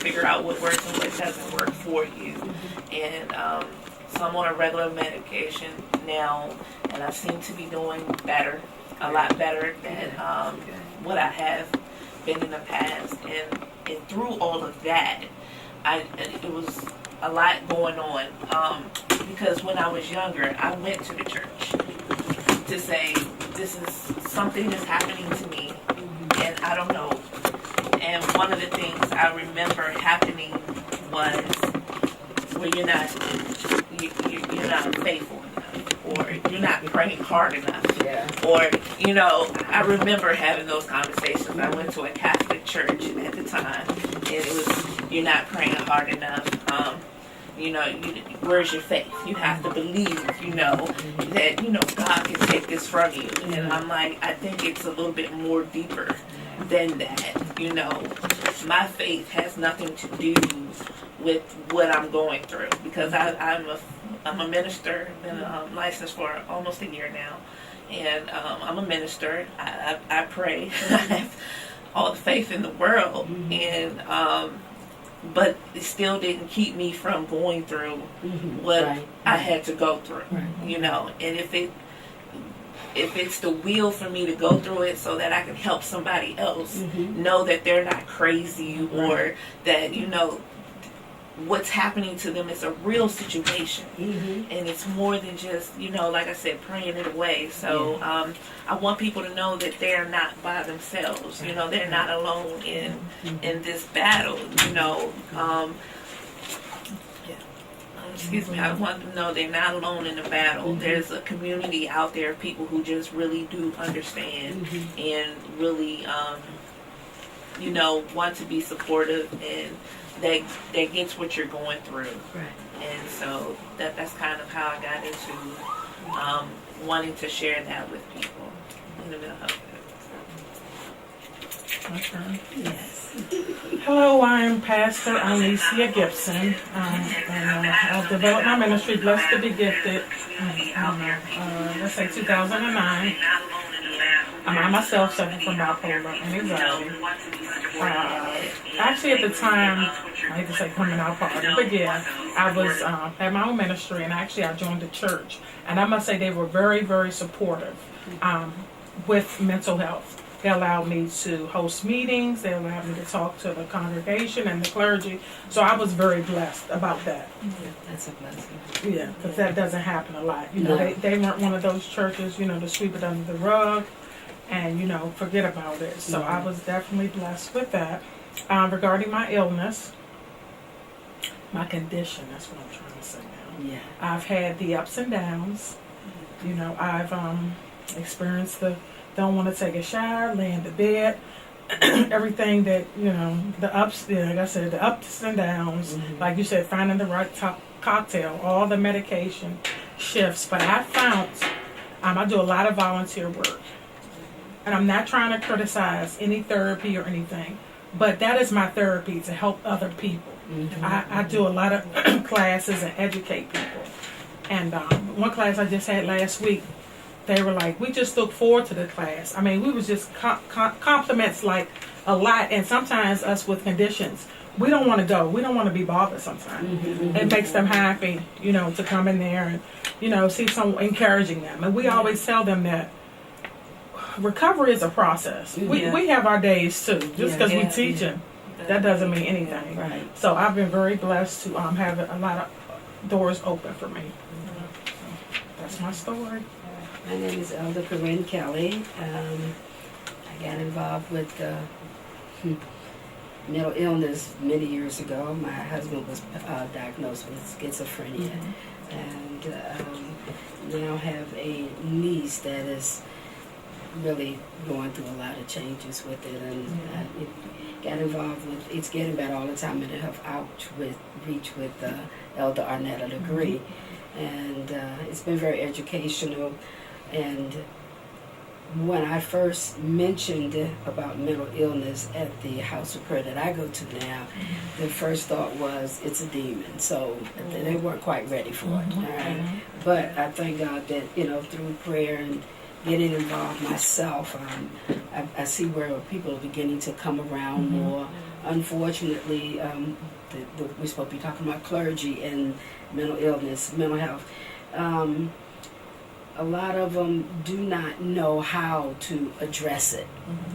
figure out what works and what doesn't work for you. And so I'm on a regular medication now, and I seem to be doing better, a lot better than what I have been in the past. And through all of that, it was a lot going on, because when I was younger, I went to the church to say, this is something that's happening to me, and I don't know. And one of the things I remember happening was where you're not faithful enough, or you're not praying hard enough, or I remember having those conversations. I went to a Catholic church at the time, and it was, you're not praying hard enough. Where's your faith? You have to believe, that, God can take this from you. And I'm like, I think it's a little bit more deeper than that. My faith has nothing to do with what I'm going through, because I'm a minister, been licensed for almost a year now, and I'm a minister. I pray. I have all the faith in the world, and but it still didn't keep me from going through what I had to go through, and if it's the will for me to go through it so that I can help somebody else know that they're not crazy, or that, what's happening to them is a real situation, and it's more than just, like I said, praying it away. So I want people to know that they're not by themselves. They're not alone in this battle. Excuse me. I want them to know they're not alone in the battle. There's a community out there of people who just really do understand and really, want to be supportive, and that gets what you're going through. Right. And so that's kind of how I got into wanting to share that with people in the mental health. Okay. Yes. Hello, I'm Pastor Alicia Gibson, and I've developed my ministry, Blessed to be Gifted, let's say 2009. I myself suffer from bipolar and anxiety. Actually, at the time, I hate to say coming out party, but yeah, I was had my own ministry, and actually I joined the church, and I must say they were very, very supportive with mental health. They allowed me to host meetings. They allowed me to talk to the congregation and the clergy. So I was very blessed about that. Yeah, that's a blessing. Yeah, because that doesn't happen a lot. They weren't one of those churches, to sweep it under the rug and, forget about it. So I was definitely blessed with that. Regarding my illness, my condition, that's what I'm trying to say now. Yeah. I've had the ups and downs. I've experienced don't want to take a shower, lay in the bed, everything that, the ups, like I said, the ups and downs, like you said, finding the right cocktail, all the medication shifts. But I found, I do a lot of volunteer work, and I'm not trying to criticize any therapy or anything, but that is my therapy, to help other people. I do a lot of classes and educate people. And one class I just had last week, they were like, we just look forward to the class. I mean, we was just compliments like a lot. And sometimes us with conditions, we don't want to go. We don't want to be bothered sometimes. It makes them happy, to come in there and, see someone encouraging them. And we always tell them that recovery is a process. We have our days too. Just because we teach them, that doesn't mean anything. Right. So I've been very blessed to have a lot of doors open for me. So that's my story. My name is Elder Corinne Kelly. I got involved with mental illness many years ago. My husband was diagnosed with schizophrenia, and now have a niece that is really going through a lot of changes with it, and got involved with It's Getting Better all the time mental health outreach with Elder Arnetta Legree, and it's been very educational. And when I first mentioned about mental illness at the house of prayer that I go to now, the first thought was it's a demon. So they weren't quite ready for it. All right? But I thank God that, through prayer and getting involved myself. I see where people are beginning to come around more. Unfortunately, we're supposed to be talking about clergy and mental illness, mental health. A lot of them do not know how to address it.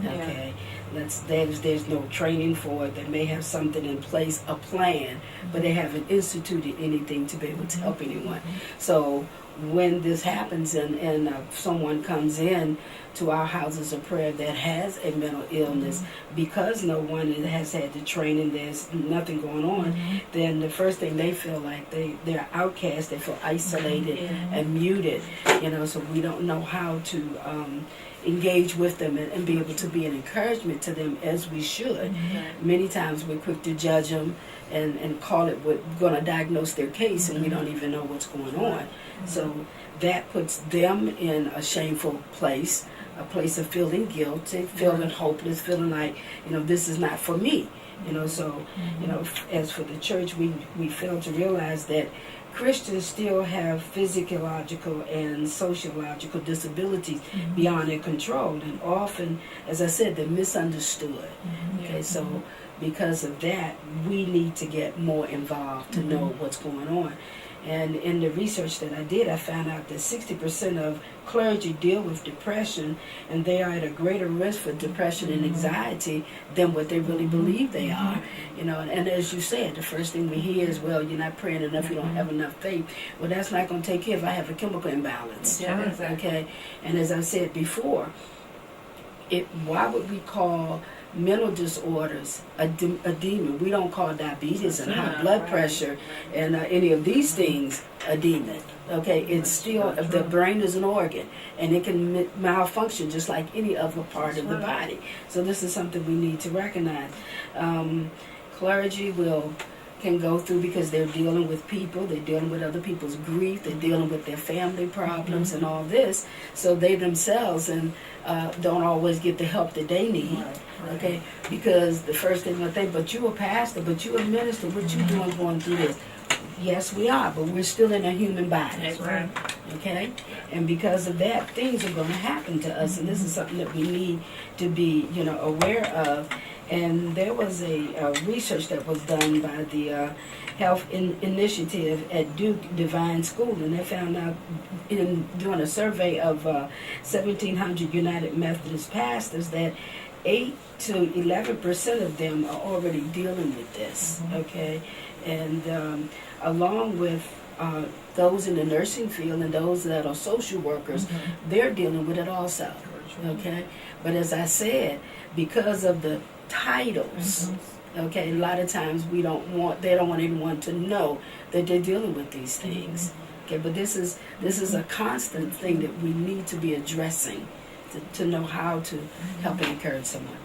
Okay, there's no training for it. They may have something in place, a plan, but they haven't instituted anything to be able to help anyone. So when this happens and someone comes in to our houses of prayer that has a mental illness, because no one has had the training, there's nothing going on, then the first thing they feel like they're outcast, they feel isolated and muted, so we don't know how to engage with them and be able to be an encouragement to them as we should. Many times we're quick to judge them and call it we're going to diagnose their case, and we don't even know what's going on. So that puts them in a shameful place, a place of feeling guilty, feeling hopeless, feeling like, this is not for me. So, as for the church, we fail to realize that Christians still have physiological and sociological disabilities beyond their control, and often, as I said, they're misunderstood. Okay, so because of that, we need to get more involved to know what's going on. And in the research that I did, I found out that 60% of clergy deal with depression, and they are at a greater risk for depression and anxiety than what they really believe they are. And as you said, the first thing we hear is, well, you're not praying enough, you don't have enough faith. Well, that's not going to take care if I have a chemical imbalance. Okay? And as I said before, why would we call mental disorders a demon? We don't call diabetes and high blood pressure and any of these things a demon. Okay, it's still, the brain is an organ, and it can malfunction just like any other part of the body. So this is something we need to recognize. Clergy can go through, because they're dealing with people, they're dealing with other people's grief, they're dealing with their family problems and all this, so they themselves don't always get the help that they need. Okay, because the first thing I think, but you a pastor, but you a minister, what you doing going through this? Yes, we are, but we're still in a human body. That's right. Okay, and because of that, things are going to happen to us, and this is something that we need to be, aware of. And there was a research that was done by the Health Initiative at Duke Divine School, and they found out in doing a survey of 1,700 United Methodist pastors that 8 to 11% of them are already dealing with this. Okay, and along with those in the nursing field and those that are social workers, they're dealing with it also. Okay, but as I said, because of the titles, okay, a lot of times they don't want anyone to know that they're dealing with these things. Okay, but this is a constant thing that we need to be addressing to know how to help and encourage someone.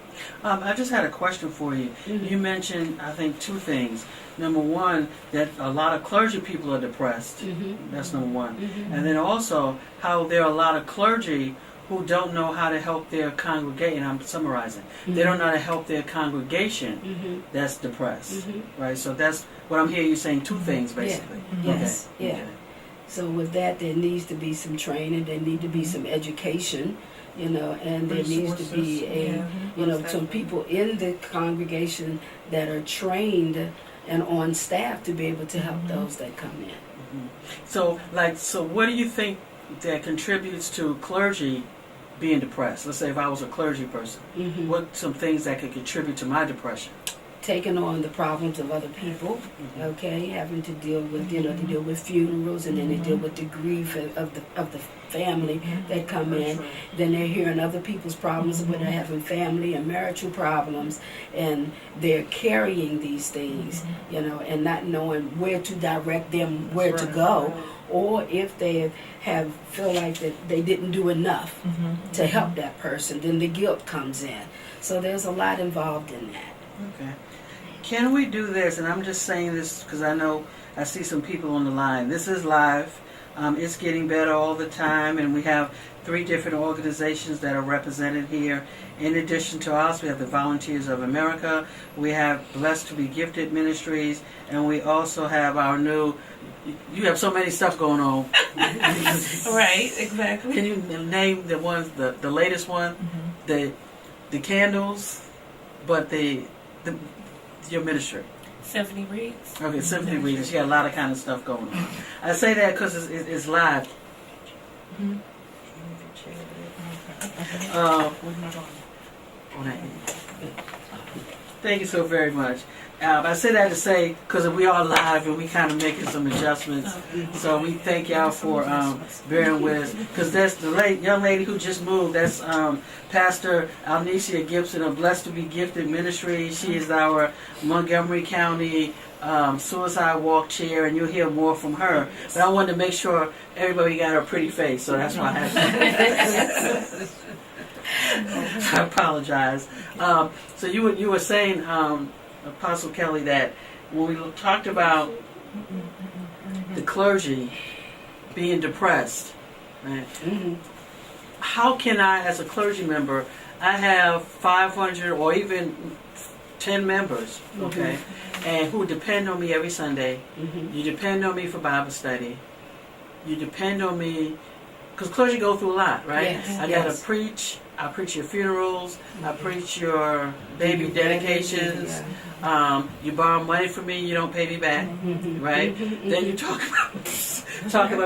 I just had a question for you. You mentioned, I think, two things. Number one, that a lot of clergy people are depressed. That's number one. And then also how there are a lot of clergy who don't know how to help their congregation. I'm summarizing. They don't know how to help their congregation that's depressed. Right? So that's what I'm hearing you saying, two things, basically. Yes, okay. yeah. So with that, there needs to be some training, there need to be some education, and there needs to be some people in the congregation that are trained and on staff to be able to help those that come in. So what do you think that contributes to clergy being depressed? Let's say if I was a clergy person, what some things that could contribute to my depression? Taking on the problems of other people, okay, having to deal with, they deal with funerals, and then they deal with the grief of the family that come in. Then they're hearing other people's problems when they're having family and marital problems, and they're carrying these things, and not knowing where to direct them, where to go, or if they feel like that they didn't do enough to help that person, then the guilt comes in. So there's a lot involved in that. Okay. Can we do this? And I'm just saying this because I know I see some people on the line. This is live. It's getting better all the time, and we have 3 different organizations that are represented here. In addition to us, we have the Volunteers of America, we have Blessed to be Gifted Ministries, and we also have our new, you have so many stuff going on. Right, exactly. Can you name the ones, the latest one, the candles, but your ministry? Symphony Reads. Okay, Symphony Readers. You got a lot of kind of stuff going on. I say that because it's live. On that end. Thank you so very much. I say that to say because we are live and we kind of making some adjustments. So we thank y'all for bearing with us. Because that's the young lady who just moved. That's Pastor Alnicia Gibson of Blessed to be Gifted Ministry. She is our Montgomery County Suicide Walk Chair, and you'll hear more from her. But I wanted to make sure everybody got her pretty face, so that's why I had to. I apologize. So you were saying, Apostle Kelly, that when we talked about the clergy being depressed, right? How can I, as a clergy member, I have 500 or even 10 members, okay, and who depend on me every Sunday. You depend on me for Bible study. You depend on me because clergy go through a lot, right? Yes. I gotta preach. I preach your funerals. I preach your baby dedications. You borrow money from me, you don't pay me back, right? Then you talk about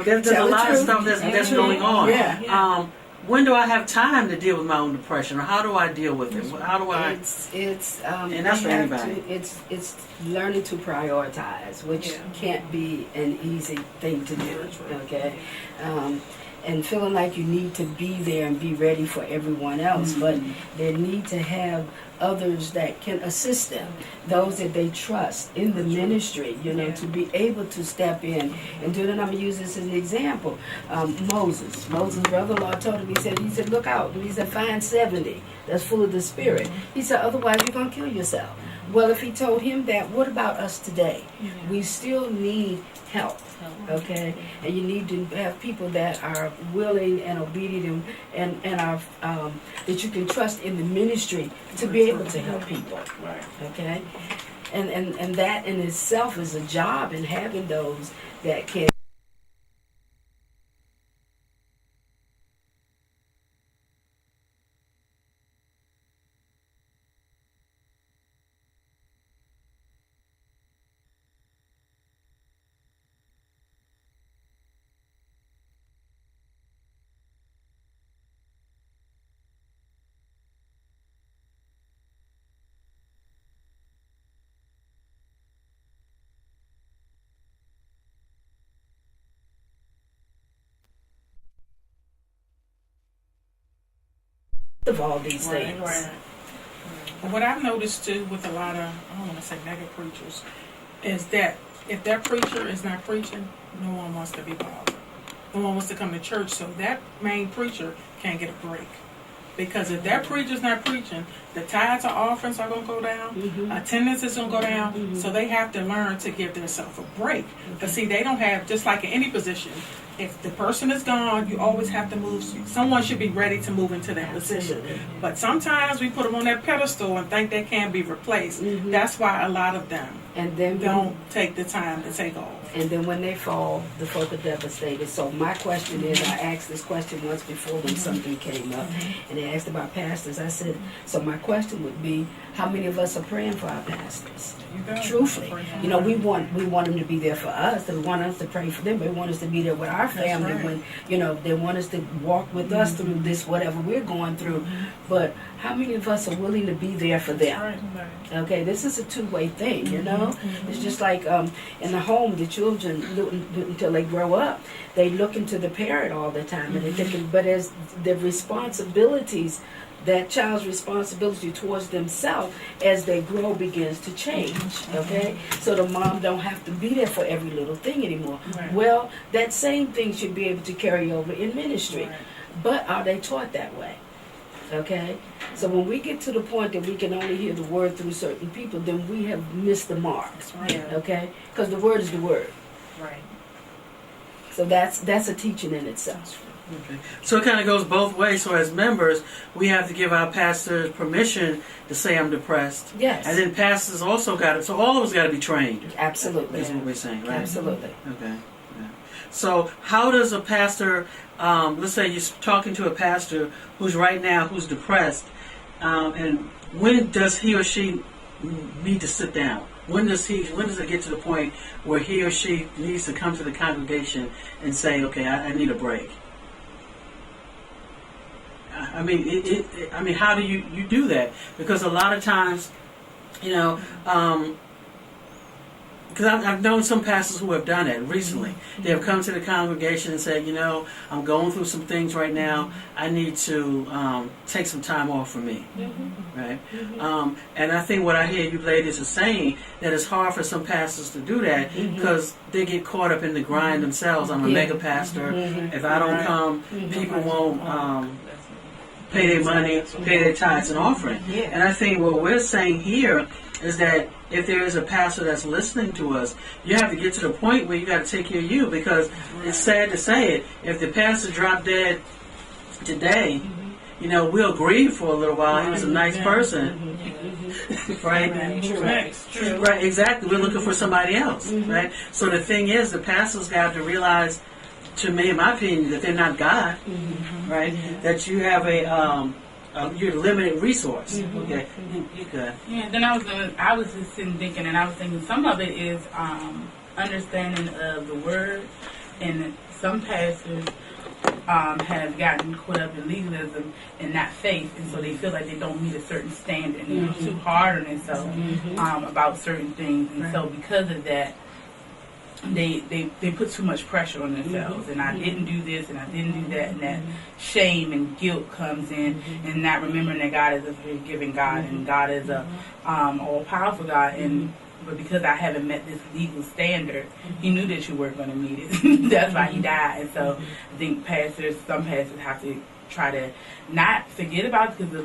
there's a lot of stuff that's going on. When do I have time to deal with my own depression, or how do I deal with it? How do I? And that's for anybody. It's learning to prioritize, which can't be an easy thing to do. Okay. And feeling like you need to be there and be ready for everyone else, but they need to have others that can assist them, those that they trust in the ministry, to be able to step in and do it. And I'm going to use this as an example. Moses' brother-in-law told him, he said, look out. He said, find 70 that's full of the Spirit. He said, otherwise you're going to kill yourself. Well, if he told him that, what about us today? We still need help. Okay, and you need to have people that are willing and obedient and are that you can trust in the ministry to be able to help people. Okay, and that in itself is a job, and having those that can. Of all these things. Right. What I've noticed too with a lot of, I don't want to say mega preachers, is that if that preacher is not preaching, no one wants to be bothered. No one wants to come to church, so that main preacher can't get a break. Because if that preacher's not preaching, the tithes or offerings are going to go down, attendance is going to go down, so they have to learn to give themselves a break. But see, they don't have, just like in any position, if the person is gone, you always have to move. Someone should be ready to move into that position. But sometimes we put them on that pedestal and think they can be replaced. That's why a lot of them don't take the time to take off. And then when they fall, the folk are devastated. So my question is, I asked this question once before when something came up, and they asked about pastors. I said, so my question would be, how many of us are praying for our pastors? Truthfully, we want them to be there for us. They want us to pray for them. They want us to be there with our family when they want us to walk with us through this whatever we're going through. But how many of us are willing to be there for them? Okay, this is a two-way thing. It's just like in the home, the children until they grow up, they look into the parent all the time, and they're thinking, but as the responsibilities. That child's responsibility towards themselves as they grow begins to change, okay? So the mom don't have to be there for every little thing anymore. Well, that same thing should be able to carry over in ministry. But are they taught that way? Okay? So when we get to the point that we can only hear the word through certain people, then we have missed the mark, okay? Because the word is the word. So that's a teaching in itself. Okay. So it kind of goes both ways. So as members, we have to give our pastors permission to say I'm depressed. Yes. And then pastors also got it. So all of us got to be trained. Absolutely. Is what we're saying, right? Absolutely. Okay. Yeah. So how does a pastor, let's say you're talking to a pastor who's depressed, and when does he or she need to sit down? When does it get to the point where he or she needs to come to the congregation and say, okay, I need a break? I mean, how do you do that? Because a lot of times, because I've known some pastors who have done it recently. They have come to the congregation and said, I'm going through some things right now. I need to take some time off for me, right? And I think what I hear you ladies are saying, that it's hard for some pastors to do that because they get caught up in the grind themselves. I'm a mega pastor. If I don't come, people won't pay their money, pay their tithes and offering. And I think what we're saying here is that if there is a pastor that's listening to us, you have to get to the point where you got to take care of you, because it's sad to say it. If the pastor dropped dead today, we'll grieve for a little while. He was a nice person, right? Right, exactly. We're looking for somebody else, right? So the thing is, the pastors got to realize, to me, in my opinion, that they're not God, right? That you have you're a limited resource. Okay, you good. Yeah. Then I was just sitting thinking, and I was thinking some of it is understanding of the word, and some pastors have gotten caught up in legalism and not faith, and so they feel like they don't meet a certain standard, and they're too hard on themselves about certain things, and so because of that, they put too much pressure on themselves, and I didn't do this and I didn't do that, and that shame and guilt comes in, and not remembering that God is a forgiving God, and God is a all-powerful God, but because I haven't met this legal standard, He knew that you weren't going to meet it. That's why He died. And so I think some pastors have to try to not forget about it, because the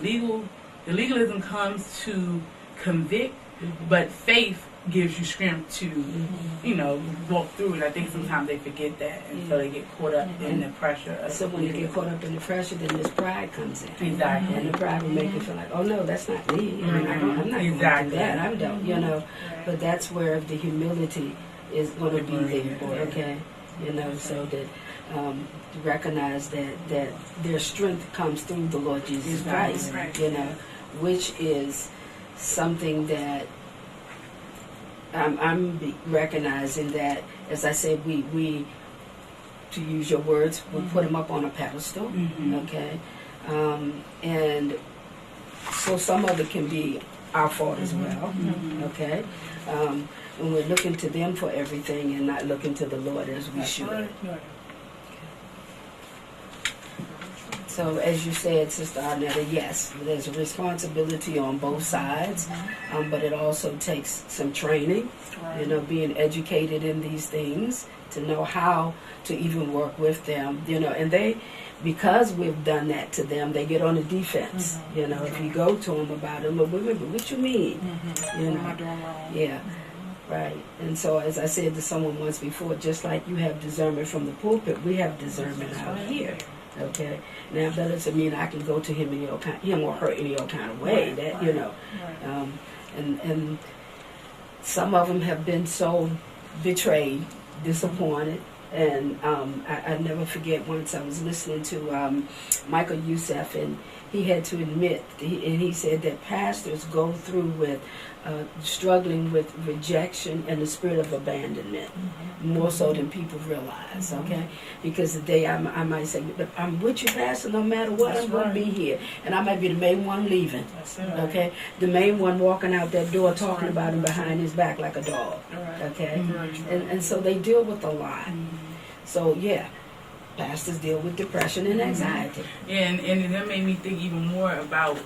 legalism comes to convict, but faith gives you strength to, walk through it. I think sometimes they forget that, and so they get caught up in the pressure. So when they get caught up in the pressure, then this pride comes in. Exactly. And the pride will make you feel like, oh no, that's not me. I'm not going to do that. I don't, But that's where the humility is going to be there, okay? So that to recognize that their strength comes through the Lord Jesus Christ, which is something that I'm recognizing that, as I said, we to use your words, we put them up on a pedestal, okay? And so some of it can be our fault as well, okay? When we're looking to them for everything and not looking to the Lord as we should. So as you said, Sister Arnetta, yes, there's a responsibility on both sides, but it also takes some training, being educated in these things to know how to even work with them, and because we've done that to them, they get on the defense, if you go to them about it, look, what you mean, yeah. Right. And so as I said to someone once before, just like you have discernment from the pulpit, we have discernment out here. Okay. Now that doesn't mean I can go to him him or her any old kind of way. And some of them have been so betrayed, disappointed, and I never forget once I was listening to Michael Youssef, and he had to admit, and he said that pastors go through with struggling with rejection and the spirit of abandonment, more so than people realize, okay? Because today I might say, I'm with you, Pastor, no matter what, I'm going to be here. And I might be the main one leaving, okay? The main one walking out that door talking about him behind his back like a dog, okay? And so they deal with a lot. So, yeah. Pastors deal with depression and anxiety. Yeah, and that made me think even more about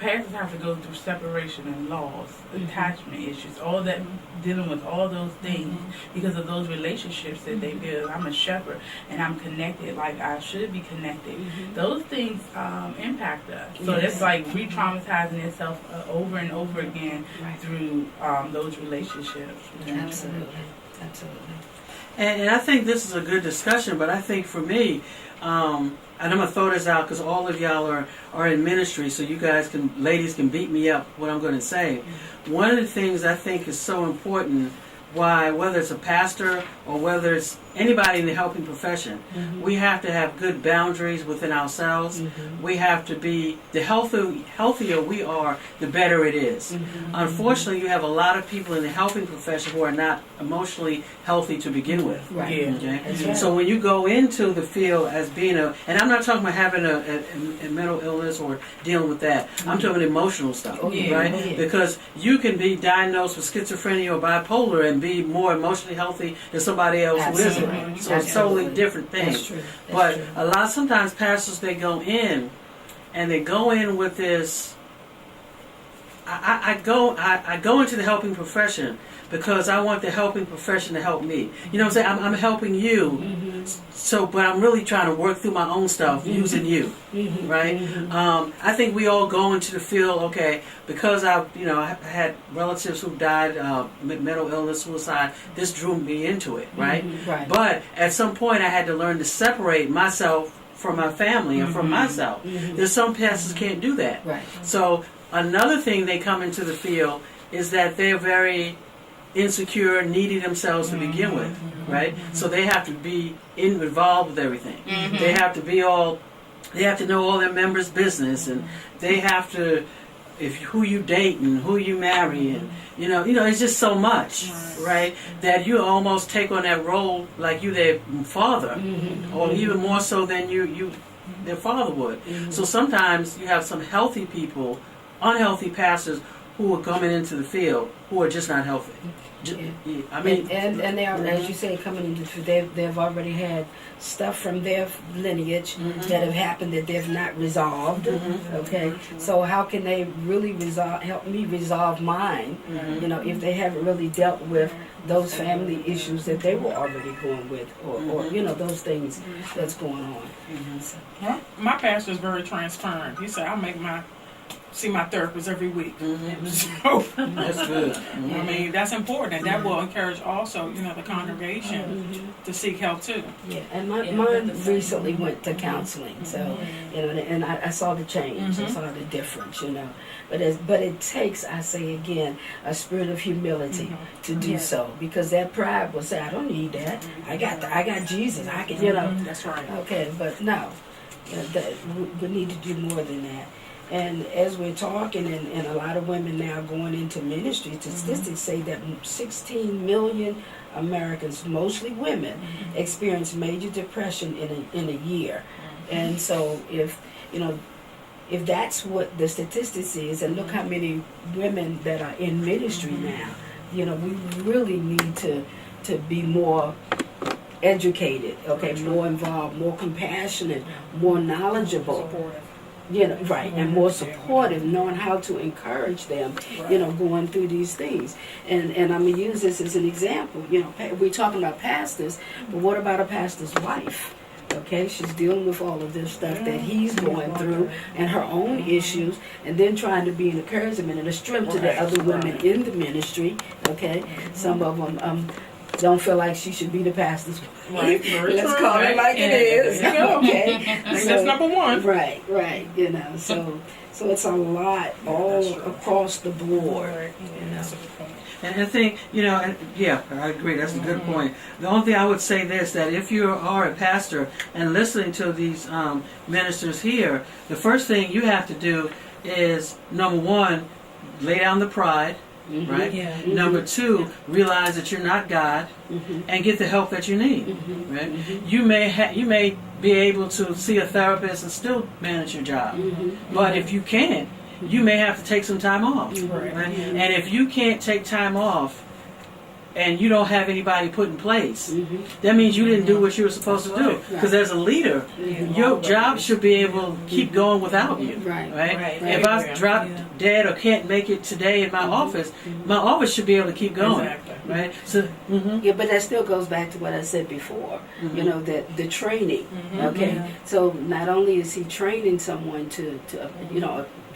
pastors have to go through separation and loss, attachment issues, all that, dealing with all those things because of those relationships that they build. I'm a shepherd and I'm connected like I should be connected. Those things impact us. So it's like re-traumatizing itself over and over again through those relationships. Absolutely. Absolutely. And I think this is a good discussion, but I think for me, and I'm going to throw this out because all of y'all are in ministry, so you guys ladies can beat me up what I'm going to say. One of the things I think is so important, why, whether it's a pastor or whether it's anybody in the helping profession, we have to have good boundaries within ourselves. We have to be, the healthier we are, the better it is. Unfortunately, you have a lot of people in the helping profession who are not emotionally healthy to begin with. Right. Yeah. Okay? Right. So when you go into the field as being and I'm not talking about having a mental illness or dealing with that. I'm talking emotional stuff, Oh, yeah. right? Oh, yeah. Because you can be diagnosed with schizophrenia or bipolar and be more emotionally healthy than somebody else who isn't. Absolutely. So it's totally different things. That's true. That's But true. sometimes pastors, they go in with this. I go into the helping profession because I want the helping profession to help me. You know what I'm saying? I'm helping you. So, but I'm really trying to work through my own stuff using you, right? I think we all go into the field, okay, because I had relatives who died, mental illness, suicide. This drew me into it, right? Right. But at some point, I had to learn to separate myself from my family and from myself. There's some pastors can't do that. Right. So another thing they come into the field is that they're very insecure, needy themselves to begin with, right? So they have to be involved with everything. They have to they have to know all their members' business, and they have to, who you date and who you marry, and you know, it's just so much, right? That you almost take on that role like you their father, or even more so than you their father would. So sometimes you have some healthy people, unhealthy pastors who are coming into the field who are just not healthy. I mean, and they are, as you say, coming into they've already had stuff from their lineage that have happened that they've not resolved. Okay, so how can they really help me resolve mine? You know, if they haven't really dealt with those family issues that they were already going with, or you know, those things that's going on. So, Well, my pastor is very transparent. He said, "I'll see my therapist every week." So, that's good. I mean, that's important, and that will encourage also, the congregation to seek help too. yeah, and mine recently went to counseling, so and I saw the change, I saw the difference, But it takes, I say again, a spirit of humility to do so, because that pride will say, "I don't need that. I got Jesus. I can, That's right. Okay, but no, we need to do more than that. And as we're talking, and a lot of women now going into ministry, statistics say that 16 million Americans, mostly women, experience major depression in a year. And so if that's what the statistics is, and look how many women that are in ministry now, we really need to be more educated, okay, more involved, more compassionate, more knowledgeable. Right, and more supportive, knowing how to encourage them, going through these things. And I'm going to use this as an example. We're talking about pastors, but what about a pastor's wife? Okay, she's dealing with all of this stuff that he's going through and her own issues, and then trying to be an encouragement and a strength to the other women in the ministry. Okay, some of them don't feel like she should be the pastor's wife. Right, Let's call it like it is. Okay, I think that's number one. Right. So it's a lot all across the board. That's a good point. And I think, I agree, that's a good point. The only thing I would say this, that if you are a pastor and listening to these ministers here, the first thing you have to do is, number one, lay down the pride, right? Yeah. Number two, realize that you're not God, and get the help that you need, right? You may be able to see a therapist and still manage your job, but if you can't, you may have to take some time off, right? And if you can't take time off, and you don't have anybody put in place, that means you didn't do what you were supposed to do. Because as a leader, your job should be able to keep going without you. Right? If I drop dead or can't make it today in my office should be able to keep going. Exactly. Right? So, Yeah, but that still goes back to what I said before. That the training. Okay, so not only is he training someone to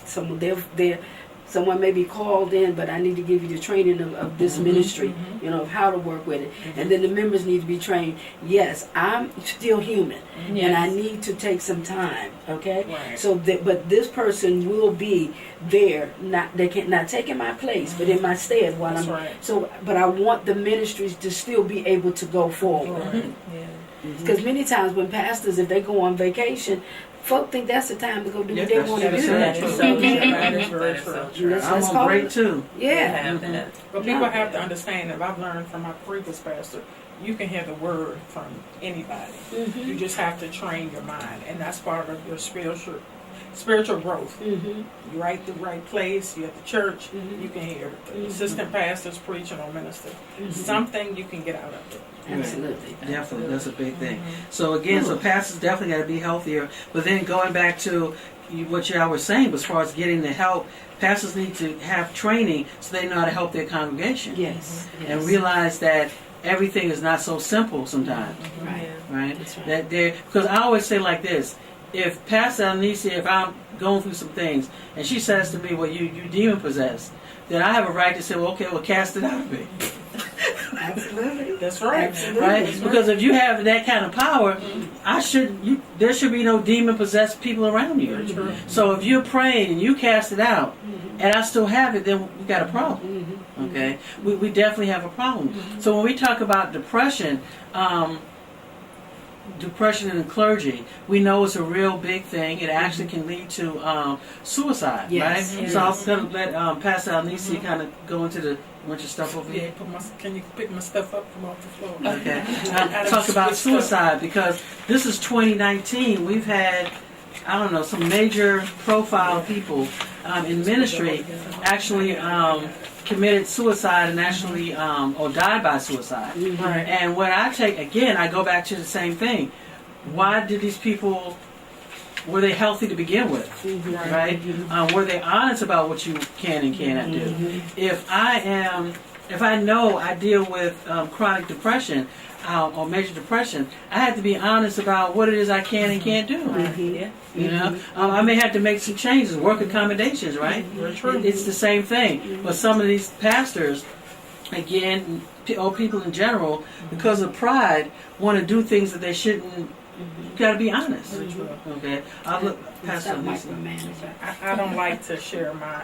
someone they're someone may be called in, but I need to give you the training of this ministry, you know, of how to work with it. And then the members need to be trained. Yes, I'm still human, and I need to take some time, okay? Right. So, but this person will be there, not taking my place, but in my stead while That's I'm. right. So, but I want the ministries to still be able to go forward. Right. Because many times when pastors, if they go on vacation, folk think that's the time to go do Yeah, what they that's want to true. do. That is so true. That is very That is so true. true. Let's I'm call on break it- too. Yeah. Have that. But people have to understand that I've learned from my previous pastor, you can hear the word from anybody. Mm-hmm. You just have to train your mind, and that's part of your spiritual growth. Mm-hmm. You're at the right place, you're at the church, Mhm. you can hear the Mhm. assistant pastors preaching or minister. Something you can get out of it. Absolutely. Definitely, that's a big thing. So again, so pastors definitely got to be healthier. But then going back to what y'all were saying, as far as getting the help, pastors need to have training so they know how to help their congregation. Yes. And Yes. realize that everything is not so simple sometimes, Right. right? That's right. That there, because I always say like this: if Pastor Alicia, if I'm going through some things, and she says to me, "Well, you demon possessed," then I have a right to say, "Well, okay, well, cast it out of me." Absolutely. That's right. Absolutely. Right? Because if you have that kind of power, there should be no demon possessed people around you. Very true. So if you're praying and you cast it out, and I still have it, then we got a problem. Mm-hmm. Okay, we definitely have a problem. So when we talk about depression, depression in the clergy, we know it's a real big thing. It actually can lead to suicide, Yes. right? Yes. So I'm going to let Pastor Alnisi kind of go into the bunch of stuff over here. Yeah, can you pick my stuff up from off the floor? Okay. I Talk about switched up. suicide because this is 2019. We've had, I don't know, some major profile people in ministry actually committed suicide and actually or died by suicide. Right. And when I go back to the same thing. Why did these people? Were they healthy to begin with? Right? Were they honest about what you can and cannot do? If I know I deal with chronic depression or major depression, I have to be honest about what it is I can and can't do. Yeah. You know, I may have to make some changes, work accommodations, right? Very true. It's the same thing. But some of these pastors, again, or people in general, because of pride, want to do things that they shouldn't. You got to be honest. Very true. Okay, I'll look past Stop some. micromanaging. I don't like to share my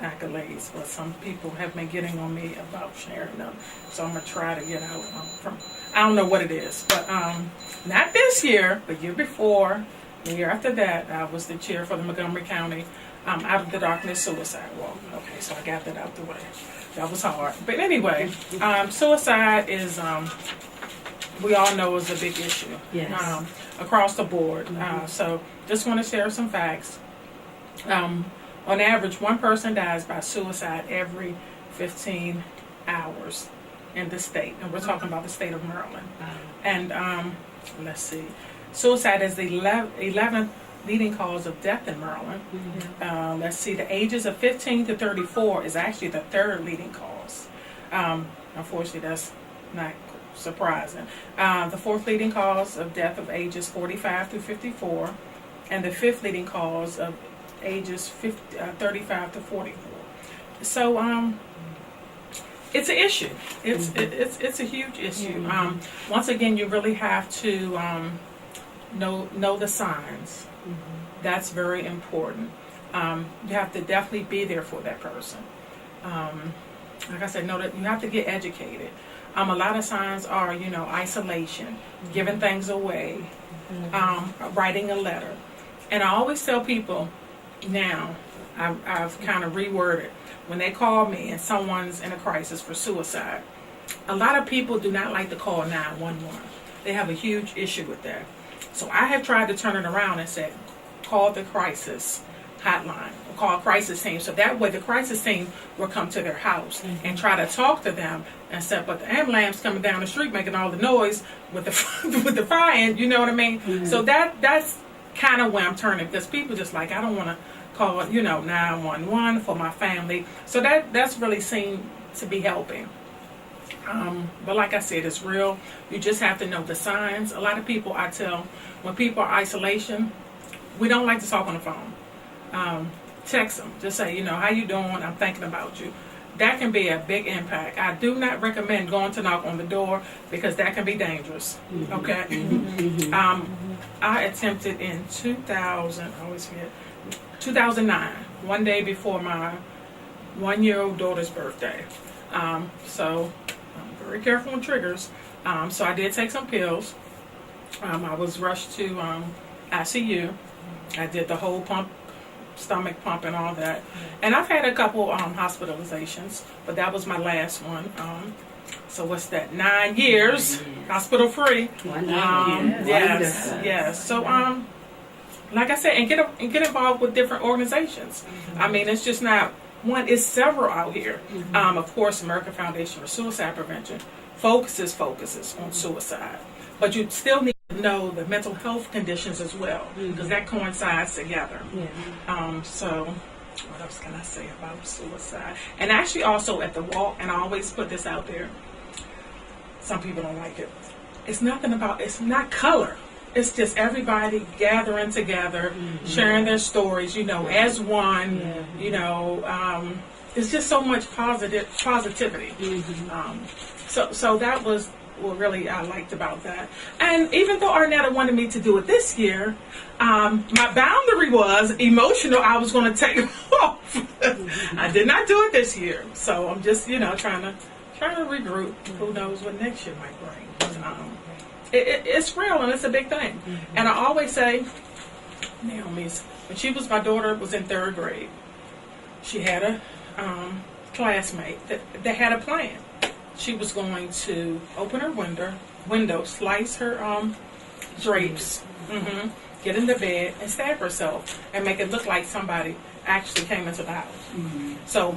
accolades, but some people have been getting on me about sharing them. So I'm going to try to get out from, I don't know what it is, but not this year, the year before, the year after that, I was the chair for the Montgomery County Out of the Darkness Suicide Walk. Okay, so I got that out the way. That was hard. But anyway, suicide is, we all know is a big issue. Yes. Across the board. So just want to share some facts. On average, one person dies by suicide every 15 hours in the state. And we're talking about the state of Maryland. And let's see. Suicide is the 11th leading cause of death in Maryland. Let's see. The ages of 15 to 34 is actually the third leading cause. Unfortunately, that's not surprising. The fourth leading cause of death of ages 45 through 54, and the fifth leading cause of ages 35 to 44. So it's an issue. It's a huge issue. Once again, you really have to know the signs. That's very important. You have to definitely be there for that person. Like I said, know that you have to get educated. A lot of signs are, isolation, giving things away, writing a letter. And I always tell people now, I've kind of reworded, when they call me and someone's in a crisis for suicide, a lot of people do not like to call 911. They have a huge issue with that. So I have tried to turn it around and said, call the crisis hotline, or call crisis team. So that way the crisis team will come to their house and try to talk to them and say, but the ambulance coming down the street making all the noise with the with the fire, and you know what I mean? So that's kind of where I'm turning, because people just like, I don't want to call 911 for my family. So that's really seemed to be helping. But like I said, it's real. You just have to know the signs. A lot of people, I tell, when people are isolation, we don't like to talk on the phone. text them. Just say, how you doing? I'm thinking about you. That can be a big impact. I do not recommend going to knock on the door because that can be dangerous. Okay. I attempted in 2009, one day before my 1-year-old daughter's birthday. So I'm very careful on triggers. So I did take some pills. I was rushed to ICU. I did the whole stomach pump and all that. And I've had a couple hospitalizations, but that was my last one. So what's that? 9 years hospital free. Yes. So like I said, and get involved with different organizations. I mean, it's just not one; it's several out here. Of course, American Foundation for Suicide Prevention focuses on suicide, but you still need to know the mental health conditions as well, because that coincides together. So what else can I say about suicide? And actually also at the walk, and I always put this out there, some people don't like it. It's not color. It's just everybody gathering together, sharing their stories, as one, it's just so much positivity. So that was what really I liked about that. And even though Arnetta wanted me to do it this year, my boundary was emotional. I was going to take it off. I did not do it this year. So I'm just, trying to regroup. Who knows what next year might bring. It's real and it's a big thing. And I always say, Naomi's, when my daughter was in 3rd grade, she had a classmate that had a plan. She was going to open her window, slice her drapes, get in the bed and stab herself and make it look like somebody actually came into the house. So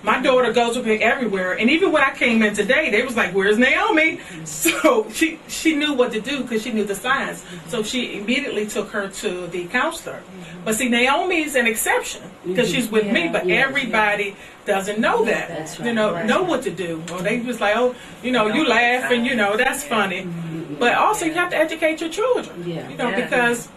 my daughter goes with me everywhere, and even when I came in today, they was like, "Where's Naomi?" So she knew what to do because she knew the signs. So she immediately took her to the counselor. But see, Naomi's an exception because she's with me, but everybody doesn't know that. That's right. Know what to do. Or they just like, oh, you laugh and that's funny. But also you have to educate your children. Because.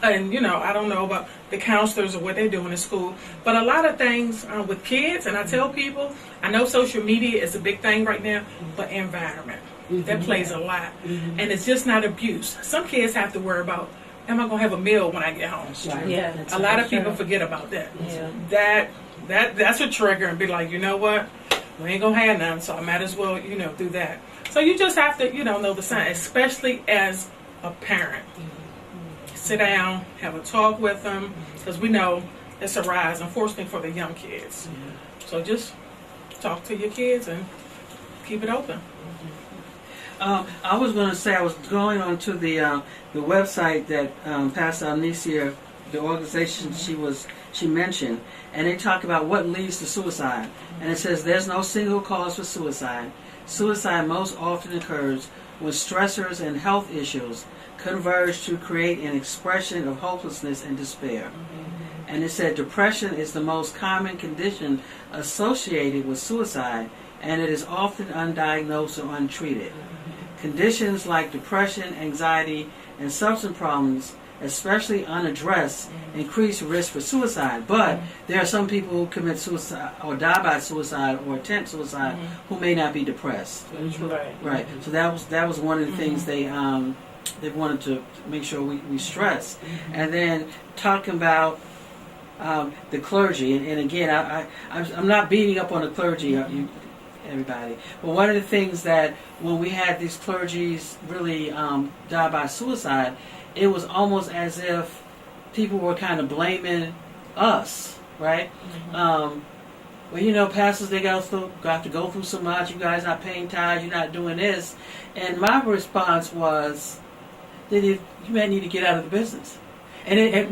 And I don't know about the counselors or what they're doing in school, but a lot of things with kids, and I tell people, I know social media is a big thing right now, but environment, that plays a lot. And it's just not abuse. Some kids have to worry about, am I going to have a meal when I get home? A lot of people forget about that. That's a trigger and be like, you know what, we ain't going to have none, so I might as well, do that. So you just have to, know the signs, especially as a parent. Sit down, have a talk with them, because we know it's a rise, unfortunately, for the young kids. So just talk to your kids and keep it open. I was going to say, I was going onto the website that Pastor Anicia, the organization she mentioned, and they talk about what leads to suicide. And it says there's no single cause for suicide. Suicide most often occurs when stressors and health issues converge to create an expression of hopelessness and despair. And it said depression is the most common condition associated with suicide, and it is often undiagnosed or untreated. Conditions like depression, anxiety, and substance problems, especially unaddressed, increase risk for suicide. But there are some people who commit suicide or die by suicide or attempt suicide who may not be depressed. Right. So that was one of the things they wanted to make sure we stress. And then talking about the clergy, and again, I'm not beating up on the clergy, everybody, but one of the things that when we had these clergies really die by suicide, it was almost as if people were kind of blaming us, right? Well, pastors, they got to go through so much. You guys not paying tithes. You're not doing this. And my response was, that you may need to get out of the business. And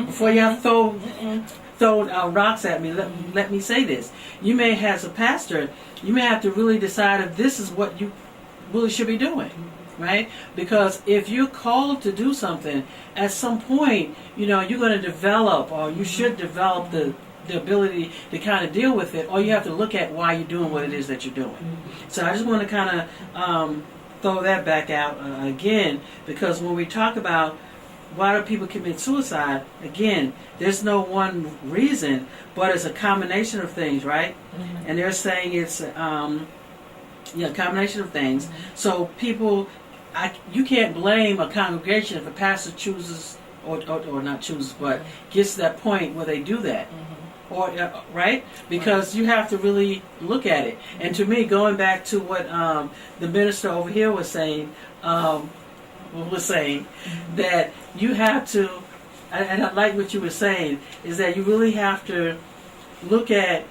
before you have to throw rocks at me, let me say this. You may, as a pastor, you may have to really decide if this is what you really should be doing, right? Because if you're called to do something, at some point, you're going to develop, or you should develop the ability to kind of deal with it, or you have to look at why you're doing what it is that you're doing. So I just want to kind of throw that back out again, because when we talk about why do people commit suicide? Again, there's no one reason, but it's a combination of things, right? And they're saying it's a combination of things. So people, you can't blame a congregation if a pastor chooses, or not chooses, but gets to that point where they do that. Or right? Because you have to really look at it. And to me, going back to what the minister over here was saying, that you have to, and I like what you were saying, is that you really have to look at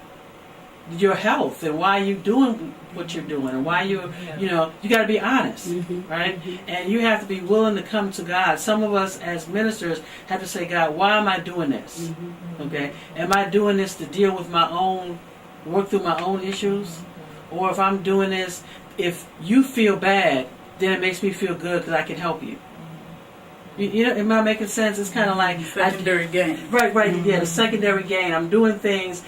your health and why you're doing what you're doing, and why you got to be honest, right? And you have to be willing to come to God. Some of us as ministers have to say, God, why am I doing this? Okay, am I doing this to deal with work through my own issues? Or if I'm doing this, if you feel bad, then it makes me feel good because I can help you. You know, am I making sense? It's kind of like secondary gain. Right, yeah, the secondary gain. I'm doing things.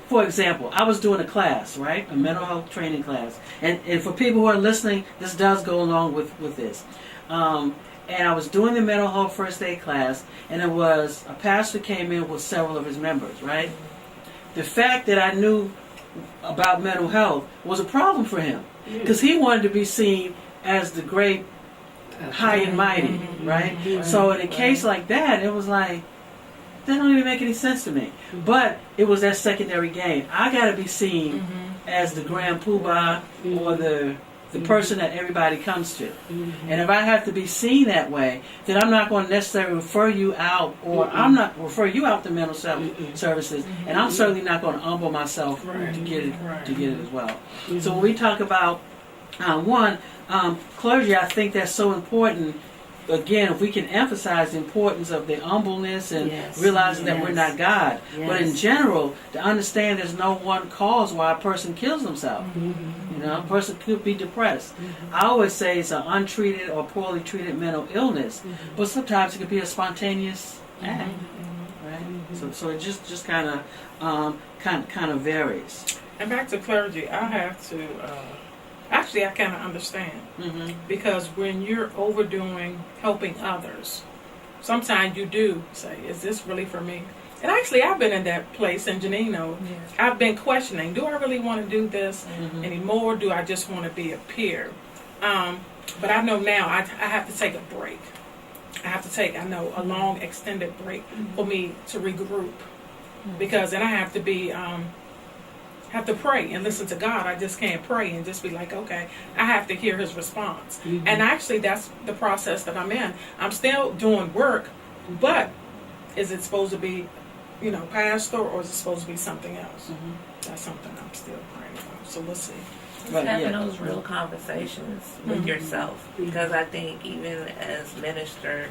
For example, I was doing a class, right? A mental health training class. And for people who are listening, this does go along with this. And I was doing the mental health first aid class, and it was a pastor came in with several of his members, right? The fact that I knew about mental health was a problem for him, because he wanted to be seen as the great, high and mighty, right? So in a case like that, it was like, that don't even make any sense to me. But it was that secondary gain. I got to be seen as the grand poobah, or the person that everybody comes to. And if I have to be seen that way, then I'm not going to necessarily refer you out, or I'm not refer you out to mental services, and I'm certainly not going to humble myself to get it as well. So when we talk about clergy, I think that's so important. Again, if we can emphasize the importance of the humbleness and realizing that we're not God, but in general, to understand there's no one cause why a person kills themselves. You know, a person could be depressed. I always say it's an untreated or poorly treated mental illness, but sometimes it could be a spontaneous act. Right? So it just kind of varies. And back to clergy, I have to. Actually, I kind of understand, because when you're overdoing helping others, sometimes you do say, "Is this really for me?" And actually, I've been in that place, and Janine knows. I've been questioning: do I really want to do this anymore? Do I just want to be a peer? But I know now I have to take a break. I have to take, a long extended break for me to regroup, because then I have to be. Have to pray and listen to God. I just can't pray and just be like, okay, I have to hear His response. And actually, that's the process that I'm in. I'm still doing work, but is it supposed to be, pastor, or is it supposed to be something else? That's something I'm still praying about. So we'll see. Just having those real conversations with yourself, because I think even as minister,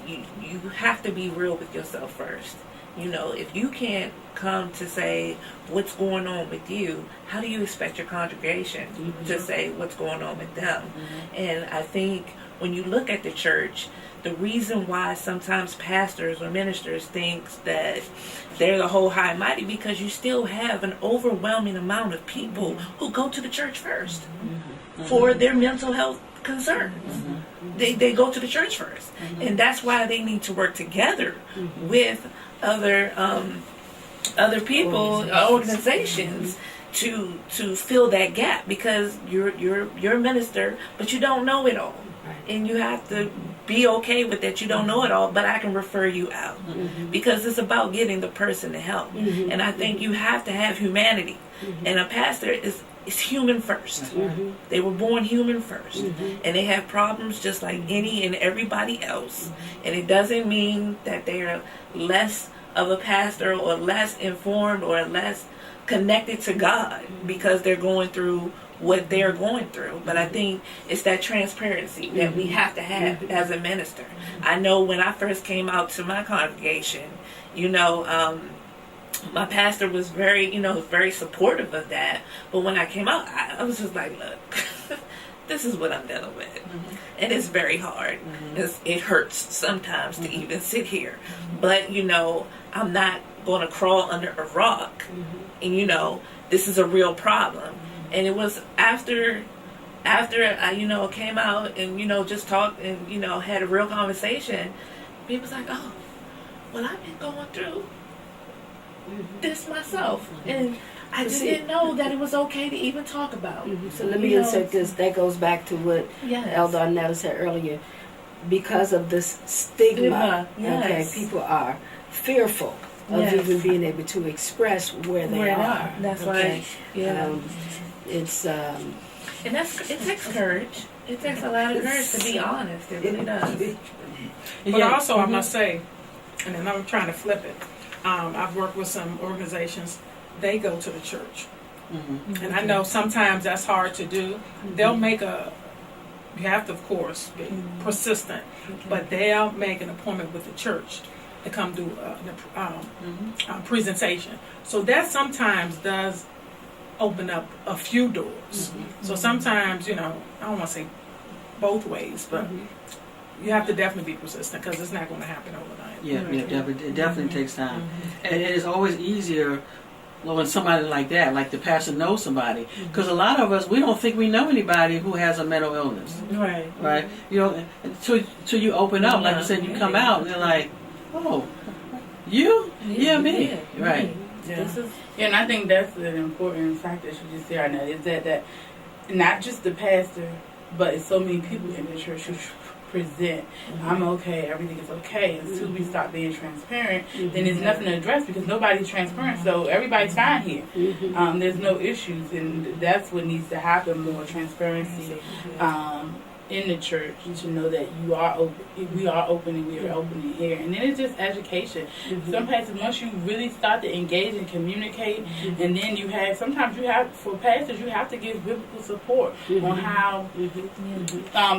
you have to be real with yourself first. If you can't come to say what's going on with you, how do you expect your congregation to say what's going on with them? And I think when you look at the church, the reason why sometimes pastors or ministers think that they're the whole high and mighty, because you still have an overwhelming amount of people who go to the church first for their mental health concerns. They go to the church first. And that's why they need to work together with other people, organizations, to fill that gap, because you're a minister, but you don't know it all, and you have to be okay with that. You don't know it all, but I can refer you out, because it's about getting the person to help. And I think you have to have humanity, and a pastor is human first. They were born human first, and they have problems just like any and everybody else. And it doesn't mean that they're less of a pastor or less informed or less connected to God because they're going through what they're going through. But I think it's that transparency that we have to have as a minister. I know when I first came out to my congregation, my pastor was very supportive of that. But when I came out, I was just like, look, this is what I'm dealing with. And it's very hard. It hurts sometimes to even sit here. But, I'm not going to crawl under a rock. And, this is a real problem. And it was after after I, came out and, just talked and, had a real conversation, people's like, oh, well, I've been going through this myself. And I just didn't know that it was okay to even talk about. So let me insert this. That goes back to what Elder Arnetta said earlier. Because of this stigma, okay, people are fearful of even being able to express where they are. That's okay? right. Yeah. It's and it takes courage. It takes a lot of courage to be honest. It really does. But also, I must say, and then I'm trying to flip it. I've worked with some organizations. They go to the church, and I know sometimes that's hard to do. They'll make you have to, of course, be persistent, but they'll make an appointment with the church to come do a presentation. So that sometimes does open up a few doors. So sometimes, I don't want to say both ways, but you have to definitely be persistent because it's not going to happen overnight. It definitely takes time. And it is always easier when somebody like that, like the pastor, knows somebody. Because a lot of us, we don't think we know anybody who has a mental illness. Right? Until you open up, like you said, you come out and they're like, oh, you? Yeah, me. Right. And I think that's an important fact that you just said right now, is that not just the pastor, but it's so many people in the church who present, I'm okay, everything is okay. Until we stop being transparent, then there's nothing to address because nobody's transparent. So everybody's fine here. There's no issues, and that's what needs to happen, more transparency in the church to know that we are open and we are open in here. And then it's just education. Some pastors, once you really start to engage and communicate, and then for pastors, you have to give biblical support on how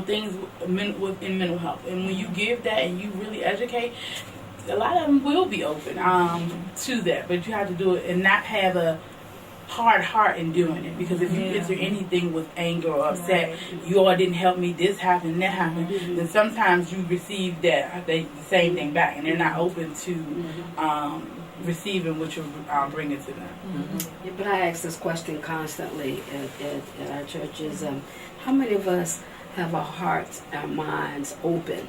things within mental health. And when you give that and you really educate, a lot of them will be open to that. But you have to do it and not have a hard heart in doing it, because if you enter anything with anger or upset, you all didn't help me, this happened, that happened, then sometimes you receive the same thing back, and they're not open to receiving what you're bringing to them. But I ask this question constantly at our churches: how many of us have our hearts, our minds open?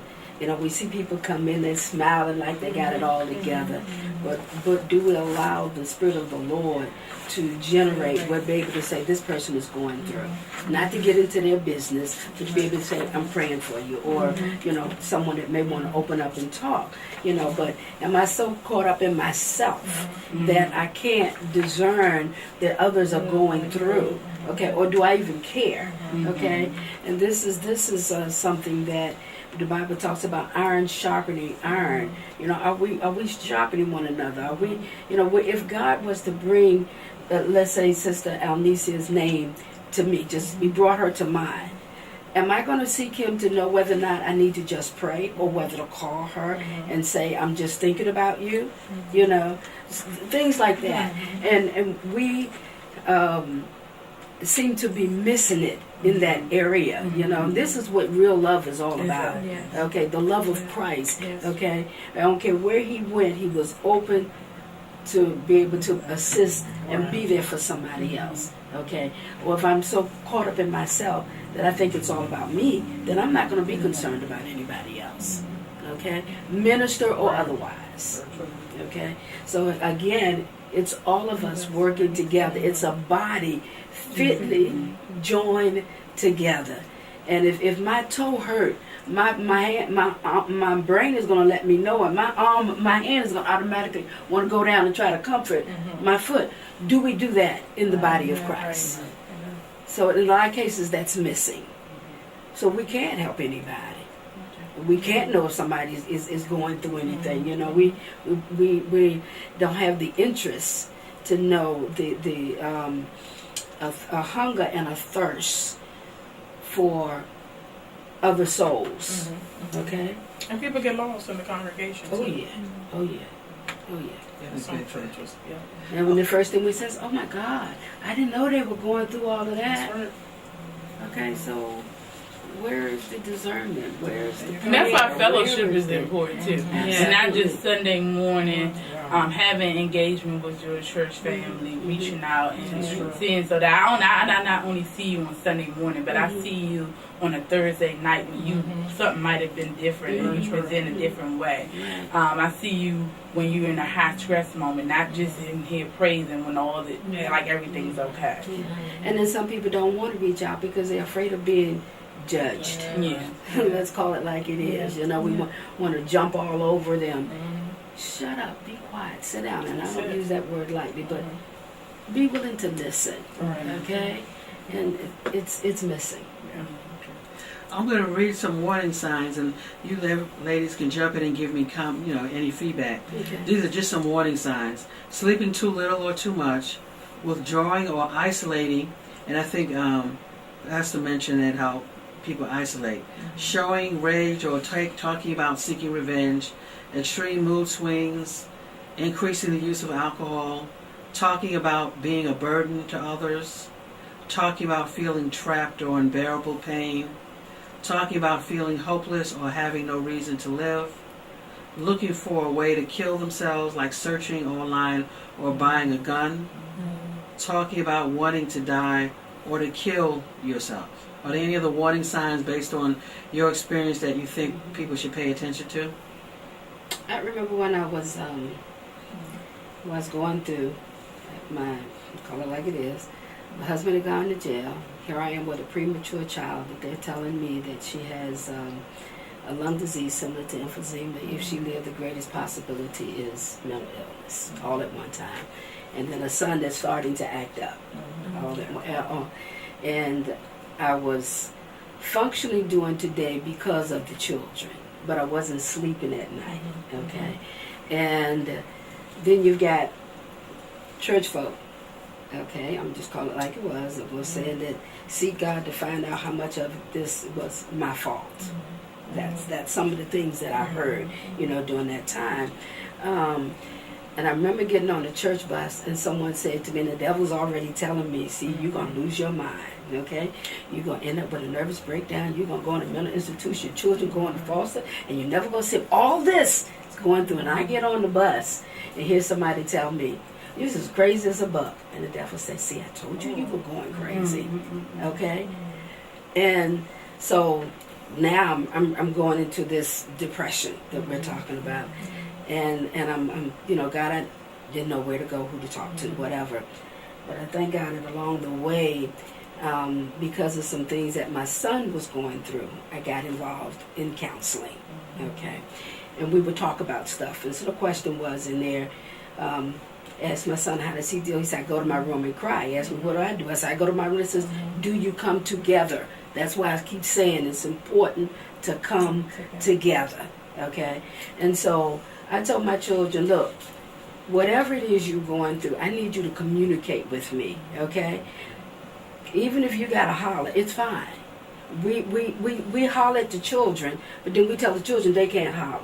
We see people come in, they're smiling like they got it all together. But do we allow the Spirit of the Lord to generate, we'll be able to say, this person is going through? Not to get into their business, but to be able to say, I'm praying for you. Or, someone that may want to open up and talk. But am I so caught up in myself that I can't discern that others are going through? Okay, or do I even care? Okay, and this is something that the Bible talks about, iron sharpening iron. Are we sharpening one another? Are we, if God was to bring, let's say, Sister Alnicia's name to me, he brought her to mind, am I going to seek him to know whether or not I need to just pray, or whether to call her and say, I'm just thinking about you? Things like that. And we seem to be missing it in that area. This is what real love is all about. Okay, the love of Christ. Okay, I don't care where he went, he was open to be able to assist and be there for somebody else. Okay, or if I'm so caught up in myself that I think it's all about me, then I'm not going to be concerned about anybody else. Okay, minister or otherwise. Okay, so again, it's all of us working together. It's a body fitly joined together. And if my toe hurt, my brain is going to let me know it. My hand is going to automatically want to go down and try to comfort my foot. Do we do that in the body of Christ? So in a lot of cases, that's missing. So we can't help anybody. We can't know if somebody is going through anything. We don't have the interest to know a hunger and a thirst for other souls. Okay? And people get lost in the congregation. Oh too. yeah. Some churches. And when the first thing we says, oh my God, I didn't know they were going through all of that. That's right. Okay, so where is the discernment? Where's the And that's why prayer? fellowship Where is the- important too. Yeah. And not just Sunday morning, having engagement with your church family, reaching out and seeing, so that I not only see you on Sunday morning, but I see you on a Thursday night when you something might have been different and you present a different way. I see you when you're in a high stress moment, not just in here praising when all the like everything's okay. And then some people don't want to reach out because they're afraid of being judged. Yeah. Let's call it like it is. You know, we want to jump all over them. Shut up, be quiet, sit down. And I don't use that word lightly, but be willing to listen. Okay? And it's missing. I'm going to read some warning signs, and you ladies can jump in and give me any feedback. Okay. These are just some warning signs. Sleeping too little or too much, withdrawing or isolating, and I think Pastor mentioned that how people isolate. Showing rage or talking about seeking revenge, extreme mood swings, increasing the use of alcohol, talking about being a burden to others, talking about feeling trapped or unbearable pain, talking about feeling hopeless or having no reason to live, looking for a way to kill themselves, like searching online or buying a gun, talking about wanting to die or to kill yourself. Are there any other warning signs based on your experience that you think people should pay attention to? I remember when I was going through my, call it like it is, my husband had gone to jail. Here I am with a premature child, but they're telling me that she has a lung disease similar to emphysema. If she lived, the greatest possibility is mental illness, all at one time. And then a son that's starting to act up. And I was functionally doing today because of the children, but I wasn't sleeping at night, okay? And then you've got church folk, okay? I'm just calling it like it was. It was saying that seek God to find out how much of this was my fault. That's some of the things that I heard, during that time. And I remember getting on the church bus and someone said to me, the devil's already telling me, see, you're going to lose your mind, okay? You're going to end up with a nervous breakdown. You're going to go in a mental institution. Your children going to foster, and you're never going to see all this is going through. And I get on the bus and hear somebody tell me, you're as crazy as a buck. And the devil says, see, I told you were going crazy, okay? And so now I'm going into this depression that we're talking about. And I'm God, I didn't know where to go, who to talk to, whatever. But I thank God that along the way, because of some things that my son was going through, I got involved in counseling, okay? And we would talk about stuff. And so the question was in there, asked my son, how does he deal? He said, I go to my room and cry. He asked me, what do? I said, I go to my room and says, do you come together? That's why I keep saying it's important to come together, okay? And so I told my children, look, whatever it is you're going through, I need you to communicate with me, okay? Even if you got to holler, it's fine. We holler at the children, but then we tell the children they can't holler.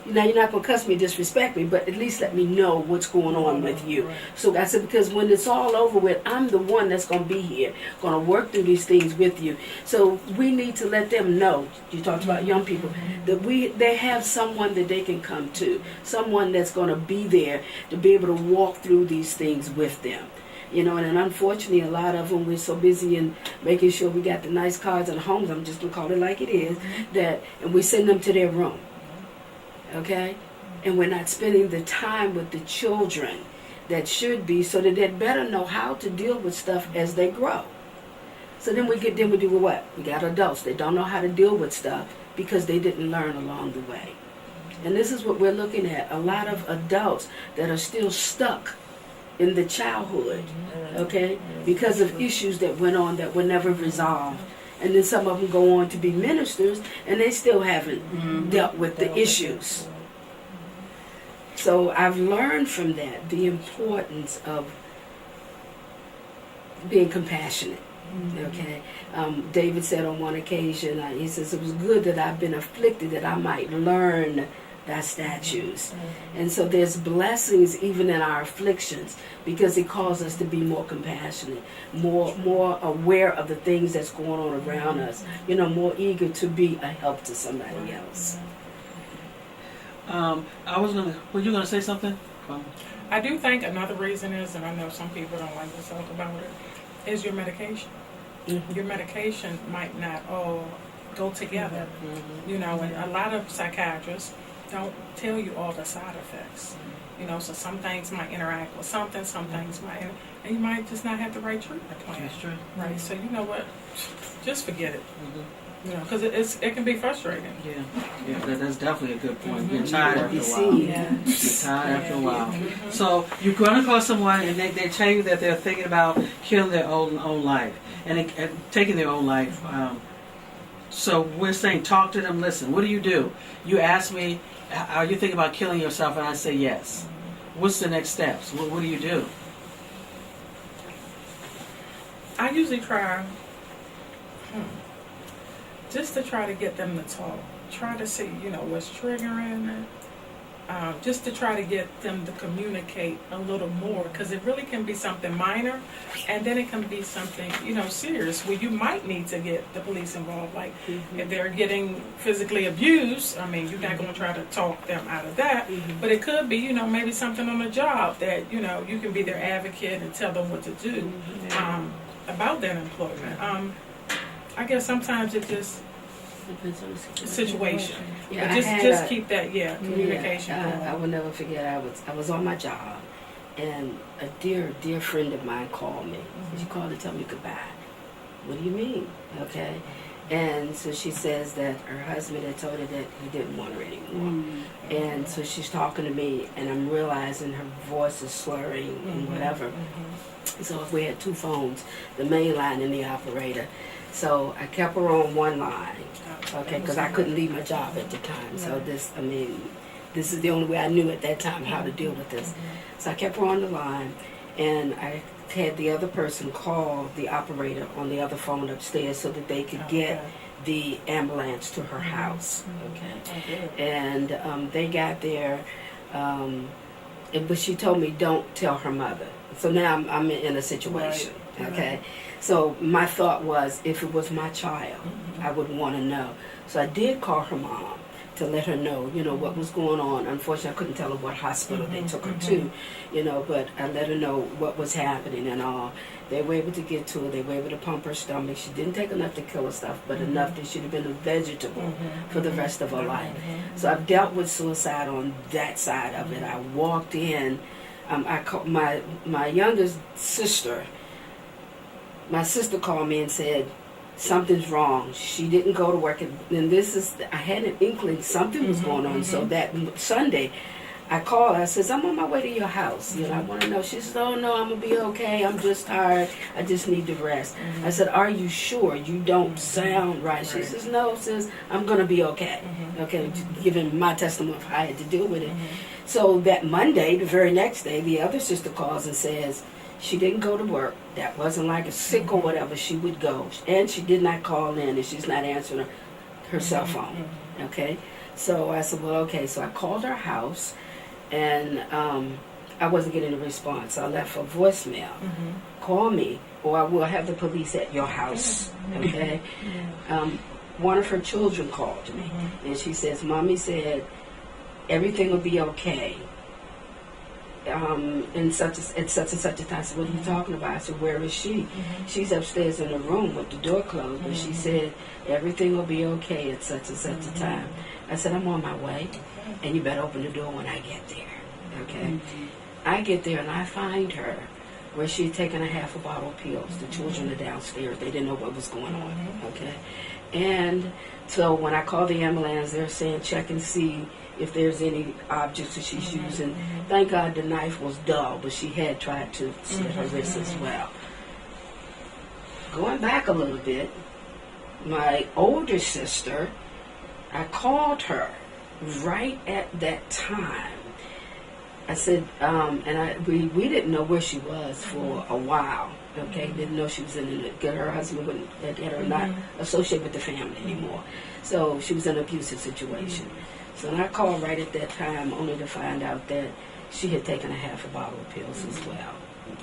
Now, you're not going to cuss me, disrespect me, but at least let me know what's going on with you. So I said, because when it's all over with, I'm the one that's going to be here, going to work through these things with you. So we need to let them know, you talked about young people, that they have someone that they can come to, someone that's going to be there to be able to walk through these things with them. And unfortunately, a lot of them, we're so busy in making sure we got the nice cars and homes, I'm just going to call it like it is, and we send them to their room. Okay? And we're not spending the time with the children that should be, so that they'd better know how to deal with stuff as they grow. So then we do what? We got adults. They don't know how to deal with stuff because they didn't learn along the way. And this is what we're looking at. A lot of adults that are still stuck in the childhood, okay? Because of issues that went on that were never resolved. And then some of them go on to be ministers, and they still haven't dealt with the issues. So I've learned from that the importance of being compassionate. Okay, David said on one occasion, he says, it was good that I've been afflicted that I might learn thy statutes. And so there's blessings even in our afflictions, because it calls us to be more compassionate, more aware of the things that's going on around us, more eager to be a help to somebody else. Were you gonna say something? I do think another reason is, and I know some people don't like to talk about it, is your medication. Mm-hmm. Your medication might not all go together, and a lot of psychiatrists don't tell you all the side effects. So some things might interact with something, some things might, and you might just not have the right treatment plan. That's true. Right. So you know what? Just forget it. Because it can be frustrating. Yeah, that's definitely a good point. You're tired after a while. You're tired after a while. So you're going to call someone and they tell you that they're thinking about killing their own life and taking their own life. So we're saying, talk to them, listen, what do? You ask me, are you thinking about killing yourself? And I say yes. What's the next steps? What do you do? I usually try just to try to get them to talk. Try to see, what's triggering it. Just to try to get them to communicate a little more, because it really can be something minor, and then it can be something, serious, where you might need to get the police involved. Like if they're getting physically abused, you're not going to try to talk them out of that, but it could be, maybe something on the job that, you can be their advocate and tell them what to do about their employment. I guess sometimes it just situation. Yeah, but just keep that communication going. I will never forget. I was on my job, and a dear friend of mine called me. She called to tell me goodbye. What do you mean? Okay. And so she says that her husband had told her that he didn't want her anymore. And so she's talking to me, and I'm realizing her voice is slurring and whatever. So we had two phones, the main line and the operator. So I kept her on one line, okay, because I couldn't leave my job at the time. So this is the only way I knew at that time how to deal with this. So I kept her on the line, and I had the other person call the operator on the other phone upstairs so that they could get the ambulance to her house, okay. And they got there, but she told me don't tell her mother. So now I'm in a situation, okay. So my thought was, if it was my child, I would want to know. So I did call her mom to let her know, what was going on. Unfortunately, I couldn't tell her what hospital they took her to, but I let her know what was happening and all. They were able to get to her. They were able to pump her stomach. She didn't take enough to kill herself, but enough that she'd have been a vegetable for the rest of her life. So I've dealt with suicide on that side of it. I walked in. I called my youngest sister. My sister called me and said, something's wrong. She didn't go to work. And I had an inkling something was going on. So that Sunday, I called her. I says, I'm on my way to your house. I want to know. She says, oh, no, I'm going to be okay. I'm just tired. I just need to rest. I said, are you sure? You don't sound right. She says, no, sis, I'm going to be okay. Okay, giving my testimony of how I had to deal with it. So that Monday, the very next day, the other sister calls and says, she didn't go to work. That wasn't like a sick or whatever. She would go. And she did not call in, and she's not answering her cell phone. Okay? So I said, well, okay. So I called her house, and I wasn't getting a response. So I left a voicemail. Call me, or I will have the police at your house. Okay? One of her children called me, and she says, Mommy said, everything will be okay. In such and such a time. I said, what are you talking about? I said, where is she? She's upstairs in the room with the door closed, but she said, everything will be okay at such and such a time. I said, I'm on my way, and you better open the door when I get there. Okay? I get there, and I find her where she had taken a half a bottle of pills. The children are downstairs. They didn't know what was going on. Okay? And so when I call the ambulance, they're saying, check and see if there's any objects that she's using. Thank God the knife was dull, but she had tried to slit her wrist as well. Going back a little bit, my older sister, I called her right at that time. I said, we didn't know where she was for a while. Okay, didn't know she was her husband wouldn't get her not associate with the family anymore. So she was in an abusive situation. So when I called right at that time, only to find out that she had taken a half a bottle of pills as well.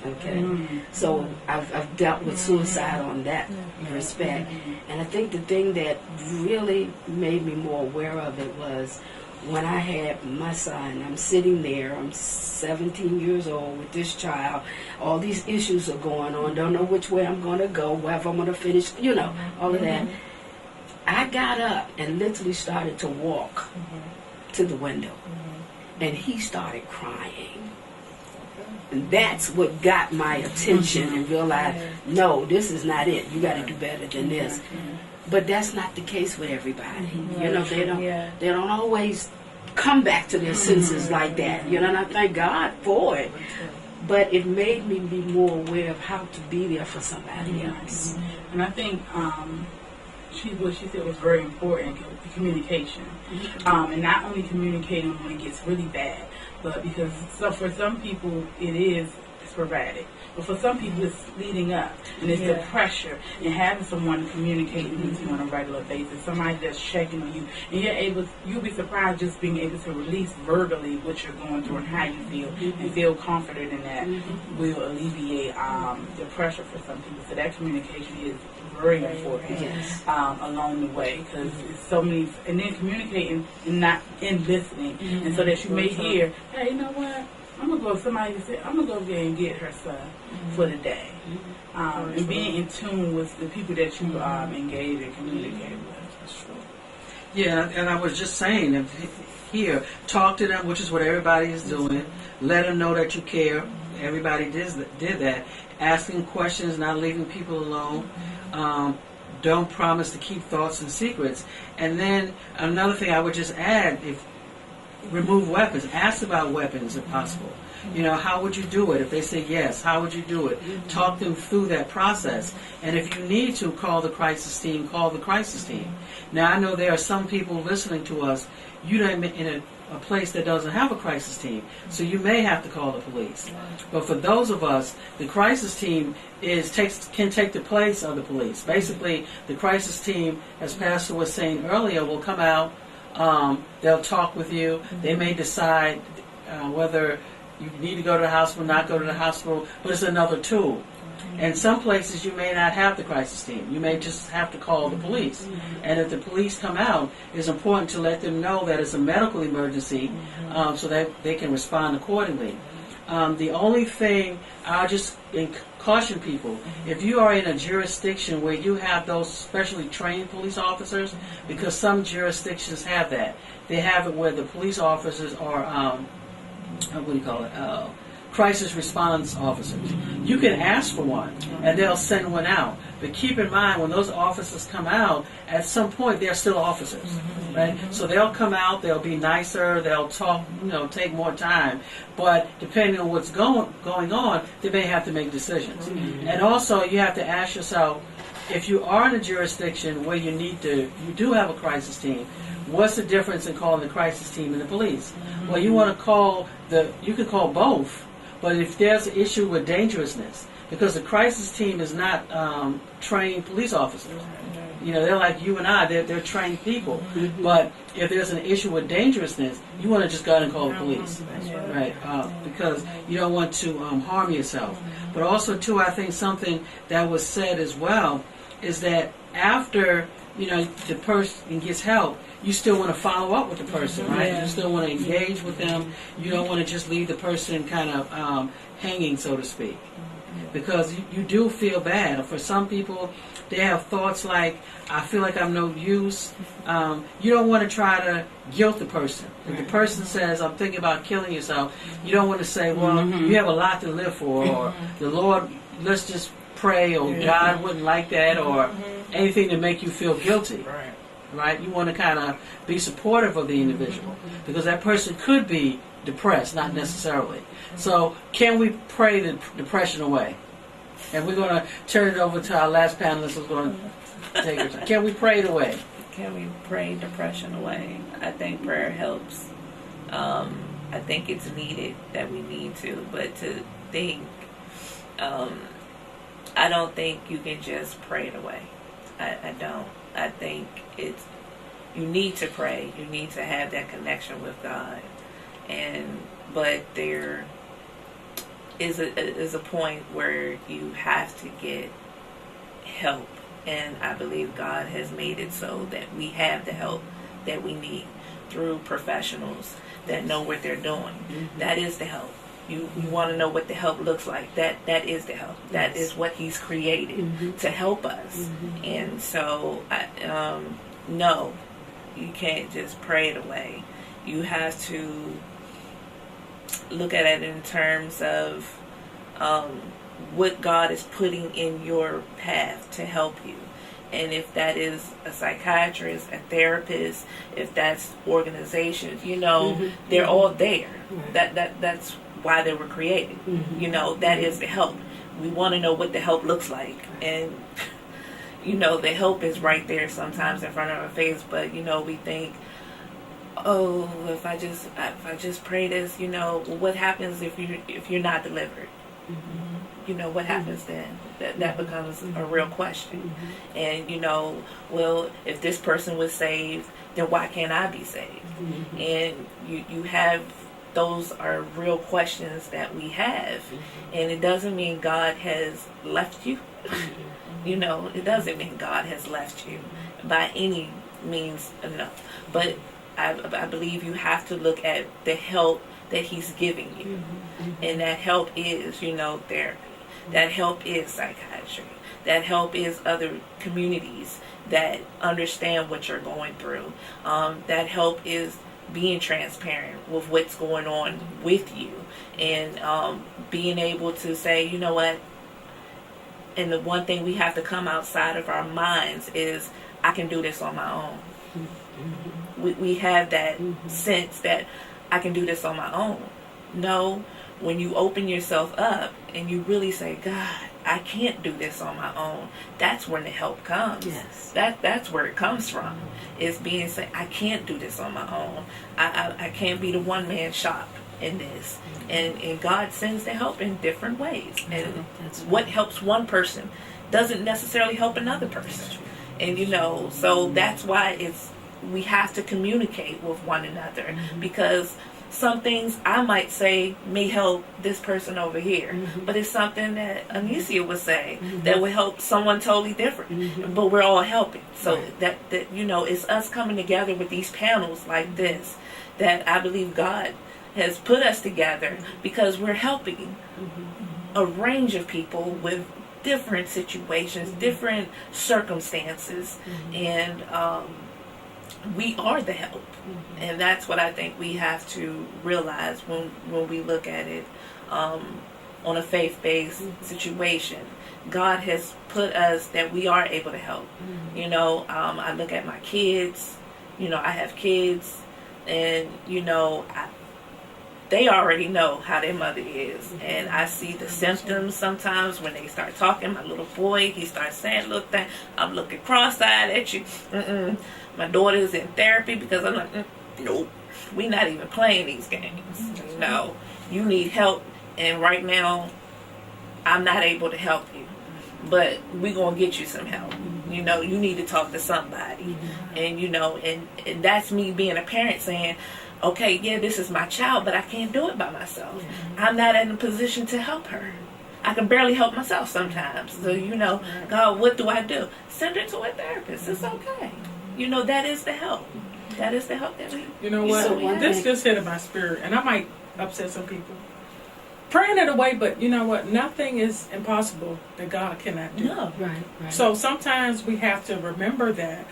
Okay, so I've dealt with suicide on that respect, and I think the thing that really made me more aware of it was when I had my son. I'm sitting there, I'm 17 years old with this child, all these issues are going on, don't know which way I'm going to go, whether I'm going to finish, all of that. I got up and literally started to walk to the window, and he started crying. And that's what got my attention and realized, no, this is not it. You got to do better than this. But that's not the case with everybody. They don't always come back to their senses like that. And I thank God for it. But it made me be more aware of how to be there for somebody else. And I think what she said was very important, communication. And not only communicating when it gets really bad, but because for some people it is sporadic. But for some people it's leading up, and it's the pressure and having someone communicating with you on a regular basis, somebody that's checking on you, and you'll be surprised just being able to release verbally what you're going through and how you feel, and feel confident in that will alleviate the pressure for some people. So that communication is very important along the way, because it's so many, and then communicating and not in listening, and so that you may hear, hey, you know what? I'm gonna go. Somebody said, I'm gonna go there and get her son for the day, and being in tune with the people that you engage and communicate with. That's true. Yeah, and I was just saying that here, talk to them, which is what everybody is doing. Let them know that you care. Everybody did that. Asking questions, not leaving people alone. Don't promise to keep thoughts and secrets. And then another thing I would just add, remove weapons. Ask about weapons if possible. How would you do it? If they say yes, how would you do it? Talk them through that process. And if you need to call the crisis team, call the crisis team. Now, I know there are some people listening to us, you're in a place that doesn't have a crisis team, so you may have to call the police. But for those of us, the crisis team can take the place of the police. Basically, the crisis team, as Pastor was saying earlier, will come out. They'll talk with you. They may decide whether you need to go to the hospital, not go to the hospital, but it's another tool. And some places you may not have the crisis team. You may just have to call the police. And if the police come out, it's important to let them know that it's a medical emergency so that they can respond accordingly. The only thing I'll just caution people, if you are in a jurisdiction where you have those specially trained police officers, because some jurisdictions have that. They have it where the police officers are, crisis response officers. You can ask for one, and they'll send one out. But keep in mind, when those officers come out, at some point they're still officers, right? So they'll come out, they'll be nicer, they'll talk, take more time. But depending on what's going on, they may have to make decisions. And also, you have to ask yourself, if you are in a jurisdiction where you do have a crisis team, what's the difference in calling the crisis team and the police? Well, you want to you can call both. But if there's an issue with dangerousness, because the crisis team is not trained police officers, they're like you and I, they're trained people. But if there's an issue with dangerousness, you want to just go out and call the police, right? Because you don't want to harm yourself. But also, too, I think something that was said as well is that after the person gets help, you still want to follow up with the person, right? You still want to engage with them. You don't want to just leave the person kind of hanging, so to speak, because you do feel bad. For some people, they have thoughts like, I feel like I'm no use. You don't want to try to guilt the person. If the person says, I'm thinking about killing yourself, you don't want to say, well, you have a lot to live for, or the Lord, let's just pray, or God wouldn't like that, or anything to make you feel guilty. Right? You want to kind of be supportive of the individual, because that person could be depressed, not necessarily. So can we pray the depression away? And we're going to turn it over to our last panelist who's going to take her time. Can we pray it away? Can we pray depression away? I think prayer helps. I think it's needed, that we need to, but to think, I don't think you can just pray it away. I don't. I think it's, you need to pray. You need to have that connection with God, but there is a point where you have to get help, and I believe God has made it so that we have the help that we need through professionals that know what they're doing. That is the help. You want to know what the help looks like. That is the help. That is what He's created to help us. And so, no, you can't just pray it away. You have to look at it in terms of what God is putting in your path to help you. And if that is a psychiatrist, a therapist, if that's organizations, they're all there. That's why they were created. That is the help. We want to know what the help looks like. And, the help is right there sometimes in front of our face. But, we think, oh, if I just pray this, what happens if you're not delivered? What happens then? That becomes a real question. And, well, if this person was saved, then why can't I be saved? And you have, those are real questions that we have. And it doesn't mean God has left you. It doesn't mean God has left you by any means, no. But I believe you have to look at the help that He's giving you. And that help is, therapy. That help is psychiatry. That help is other communities that understand what you're going through. That help is being transparent with what's going on with you, and being able to say, you know what, and the one thing we have to come outside of our minds is, I can do this on my own. We have that sense that I can do this on my own. No, when you open yourself up and you really say, God, I can't do this on my own, that's when the help comes. Yes. That's where it comes from. Is being said, I can't do this on my own. I can't be the one-man shop in this. And God sends the help in different ways. And what helps one person doesn't necessarily help another person. And so that's why we have to communicate with one another, because some things I might say may help this person over here, but it's something that Anicia would say that would help someone totally different. But we're all helping. So that it's us coming together with these panels like this, that I believe God has put us together because we're helping a range of people with different situations, different circumstances, and we are the help. And that's what I think we have to realize when we look at it on a faith-based situation. God has put us that we are able to help. I look at my kids, I have kids, and they already know how their mother is. And I see the symptoms sometimes when they start talking. My little boy, he starts saying little things. I'm looking cross-eyed at you. My daughter's in therapy because I'm like, nope, we're not even playing these games. No, you need help. And right now, I'm not able to help you. But we're going to get you some help. You need to talk to somebody. And, and that's me being a parent saying, okay, yeah, this is my child, but I can't do it by myself. I'm not in a position to help her. I can barely help myself sometimes. So, God, what do I do? Send her to a therapist. It's okay. That is the help. That is the help that we... You know what? This just hit in my spirit, and I might upset some people. Praying it away, but you know what? Nothing is impossible that God cannot do. No. Right. So sometimes we have to remember that.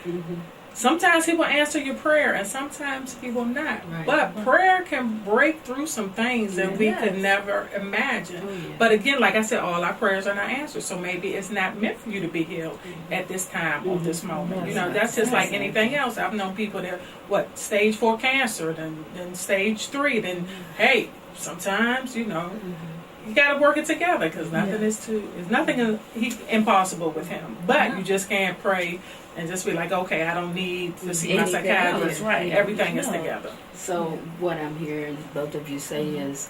Sometimes He will answer your prayer, and sometimes He will not. Right. But prayer can break through some things that we could never imagine. Oh, yeah. But again, like I said, all our prayers are not answered. So maybe it's not meant for you to be healed at this time or this moment. That's just like anything else. I've known people that, stage 4 cancer, then stage 3, then, hey, sometimes, you got to work it together, because nothing is impossible with Him. But you just can't pray and just be like, okay, I don't need to see my psychiatrist. Right. Everything is together. So what I'm hearing both of you say is,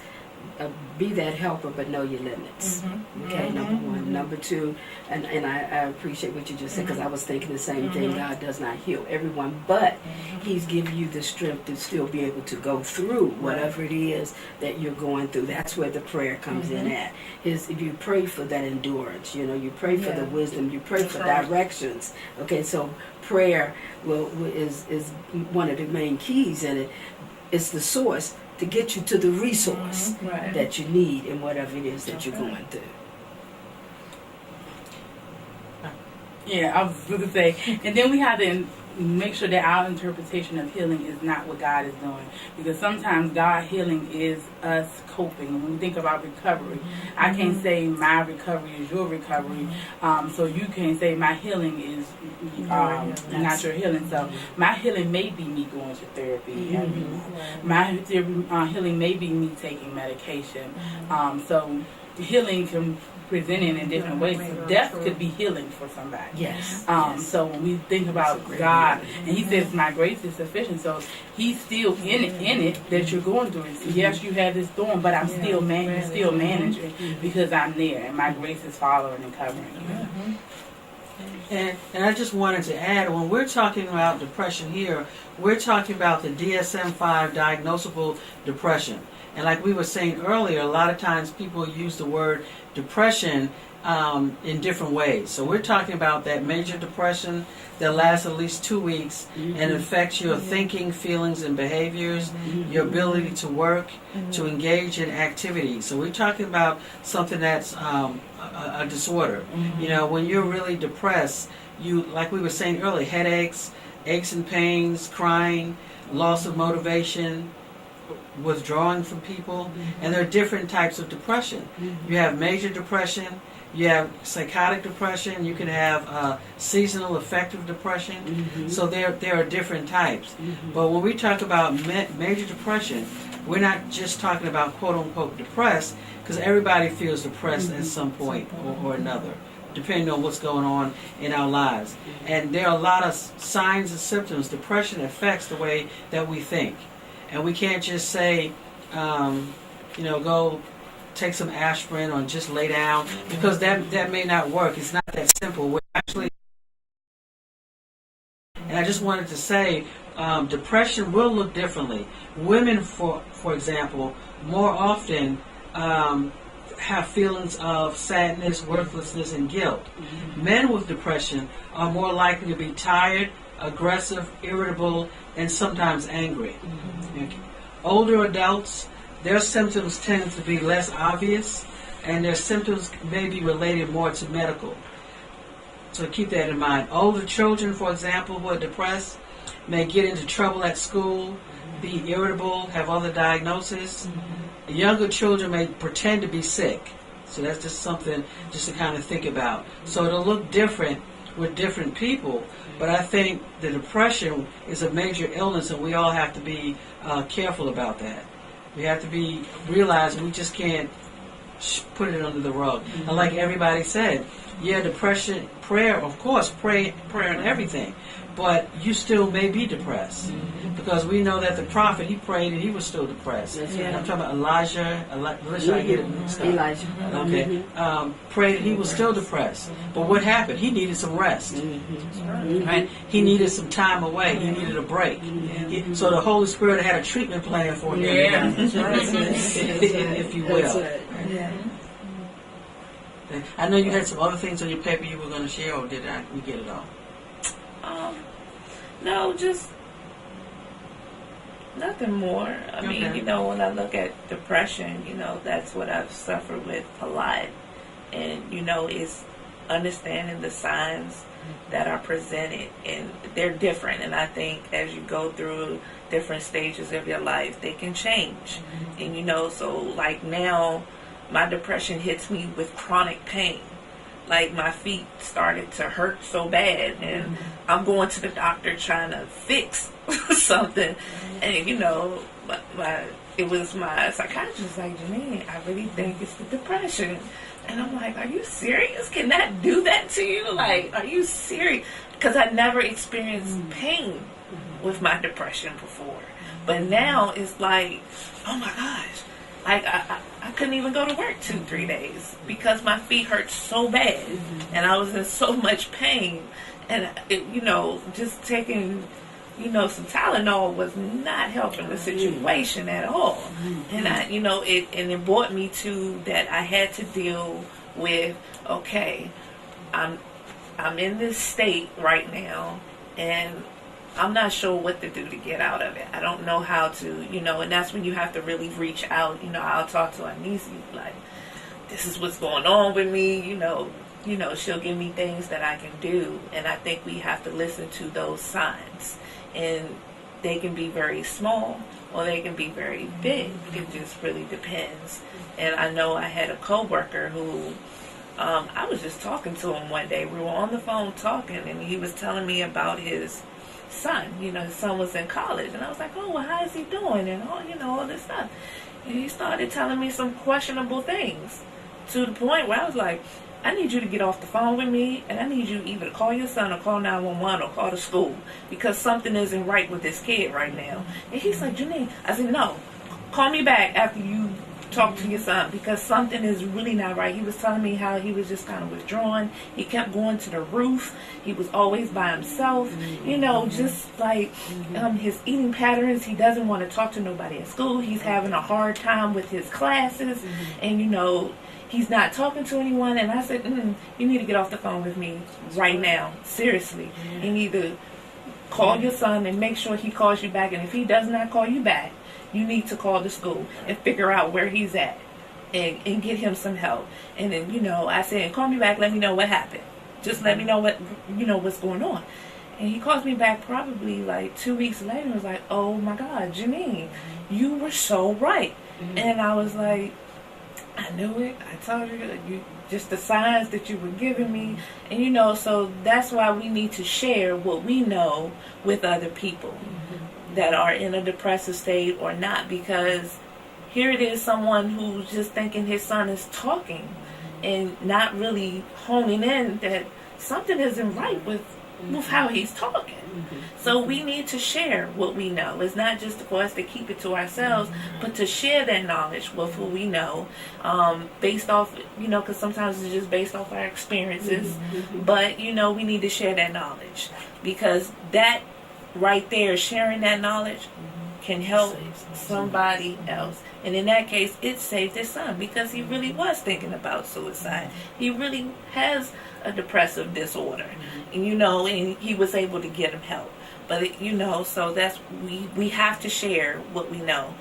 be that helper, but know your limits. Okay, number one, number two, and I appreciate what you just said, because I was thinking the same thing. God does not heal everyone, but He's giving you the strength to still be able to go through whatever it is that you're going through. That's where the prayer comes in at. Is if you pray for that endurance, you pray for the wisdom, you pray for directions. Okay, so prayer is one of the main keys in it. It's the source to get you to the resource that you need in whatever it is that you're going through. Yeah, I was going to say, and then we have to make sure that our interpretation of healing is not what God is doing, because sometimes God healing is us coping. When we think about recovery, I can't say my recovery is your recovery, so you can't say my healing is not your healing. So my healing may be me going to therapy, my healing may be me taking medication. So healing can present in different ways. So death could be healing for somebody. Yes. So when we think about God, and He says, "My grace is sufficient," so He's still in it that you're going through it. So yes, you had this storm, but I'm still managing because I'm there, and my grace is following and covering you. And I just wanted to add, when we're talking about depression here, we're talking about the DSM-5 diagnosable depression. And like we were saying earlier, a lot of times people use the word depression in different ways. So we're talking about that major depression that lasts at least 2 weeks and affects your thinking, feelings, and behaviors, your ability to work, to engage in activities. So we're talking about something that's a disorder. When you're really depressed, like we were saying earlier, headaches, aches and pains, crying, loss of motivation, withdrawing from people, and there are different types of depression. You have major depression, you have psychotic depression, you can have seasonal affective depression. So there are different types. But when we talk about major depression, we're not just talking about quote-unquote depressed, because everybody feels depressed at some point or another, depending on what's going on in our lives. And there are a lot of signs and symptoms. Depression affects the way that we think. And we can't just say, go take some aspirin or just lay down, because that may not work. It's not that simple. We're actually, and I just wanted to say, depression will look differently. Women, for example, more often have feelings of sadness, worthlessness, and guilt. Men with depression are more likely to be tired, aggressive, irritable, and sometimes angry. Older adults, their symptoms tend to be less obvious, and their symptoms may be related more to medical. So keep that in mind. Older children, for example, who are depressed, may get into trouble at school, be irritable, have other diagnoses. Younger children may pretend to be sick. So that's just something just to kind of think about. So it'll look different with different people, but I think the depression is a major illness, and we all have to be careful about that. We have to realize we just can't put it under the rug. And like everybody said, depression, prayer, of course, prayer and everything, but you still may be depressed, because we know that the prophet, he prayed and he was still depressed. I'm talking about Elijah. Elijah. Okay. Prayed and he was still depressed. But what happened? He needed some rest. Right? He needed some time away. He needed a break. So the Holy Spirit had a treatment plan for him. If you will. I know you had some other things on your paper you were going to share, or did we get it all? No, just nothing more. I mean, when I look at depression, that's what I've suffered with a lot. And, it's understanding the signs that are presented, and they're different. And I think as you go through different stages of your life, they can change. And, so like now, my depression hits me with chronic pain. Like my feet started to hurt so bad, and I'm going to the doctor trying to fix something. And it was my psychiatrist like, Janine, I really think it's the depression. And I'm like, are you serious? Can that do that to you? Like, are you serious? Because I never experienced pain with my depression before. But now it's like, oh my gosh, Like I couldn't even go to work 2-3 days because my feet hurt so bad, and I was in so much pain, and just taking some Tylenol was not helping the situation at all. And it brought me to that I had to deal with, okay, I'm in this state right now, and I'm not sure what to do to get out of it. I don't know how to, and that's when you have to really reach out. I'll talk to Anisi, like, this is what's going on with me, she'll give me things that I can do. And I think we have to listen to those signs. And they can be very small or they can be very big. It just really depends. And I know I had a coworker who, I was just talking to him one day. We were on the phone talking, and he was telling me about his son. His son was in college, and I was like, oh, well, how is he doing? And all this stuff. And he started telling me some questionable things, to the point where I was like, I need you to get off the phone with me, and I need you either to call your son or call 911 or call the school, because something isn't right with this kid right now. And he's like, Janine, I said, no, call me back after you talk to your son, because something is really not right. He was telling me how he was just kind of withdrawn. He kept going to the roof. He was always by himself. Just like his eating patterns. He doesn't want to talk to nobody at school. He's having a hard time with his classes, and he's not talking to anyone. And I said, you need to get off the phone with me right now. Seriously. You need to call your son and make sure he calls you back. And if he does not call you back, you need to call the school and figure out where he's at and get him some help. And then, I said, call me back, let me know what happened. Just let me know what's going on. And he calls me back probably like 2 weeks later and was like, oh my God, Janine, you were so right. And I was like, I knew it. I told you just the signs that you were giving me. And so that's why we need to share what we know with other people that are in a depressive state or not, because here it is, someone who's just thinking his son is talking and not really honing in that something isn't right with how he's talking. So we need to share what we know. It's not just for us to keep it to ourselves, but to share that knowledge with who we know, based off, because sometimes it's just based off our experiences. But, we need to share that knowledge, because that right there, sharing that knowledge can help somebody else. And in that case, it saved his son, because he really was thinking about suicide. He really has a depressive disorder, and and he was able to get him help. But so that's we have to share what we know.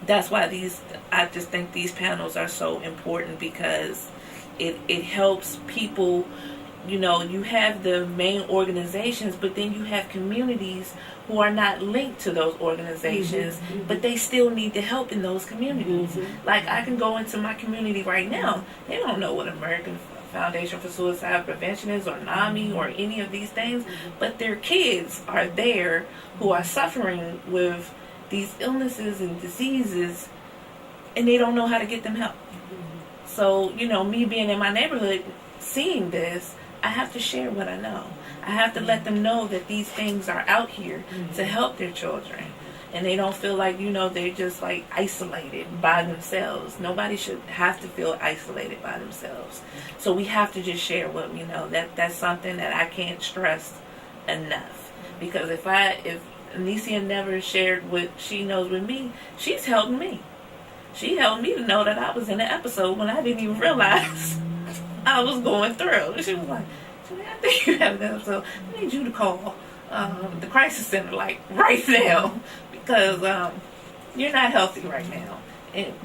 That's why I just think these panels are so important, because it helps people. You have the main organizations, but then you have communities who are not linked to those organizations, but they still need the help in those communities. Like, I can go into my community right now. They don't know what American Foundation for Suicide Prevention is, or NAMI, or any of these things, but their kids are there who are suffering with these illnesses and diseases, and they don't know how to get them help. So, me being in my neighborhood, seeing this, I have to share what I know. I have to let them know that these things are out here to help their children. And they don't feel like, they're just like isolated by themselves. Nobody should have to feel isolated by themselves. So we have to just share what we know. That's something that I can't stress enough. Because if Anicia never shared what she knows with me, she's helped me. She helped me to know that I was in an episode when I didn't even realize I was going through. She was like, I think you have an episode. I need you to call the crisis center like right now, because you're not healthy right now.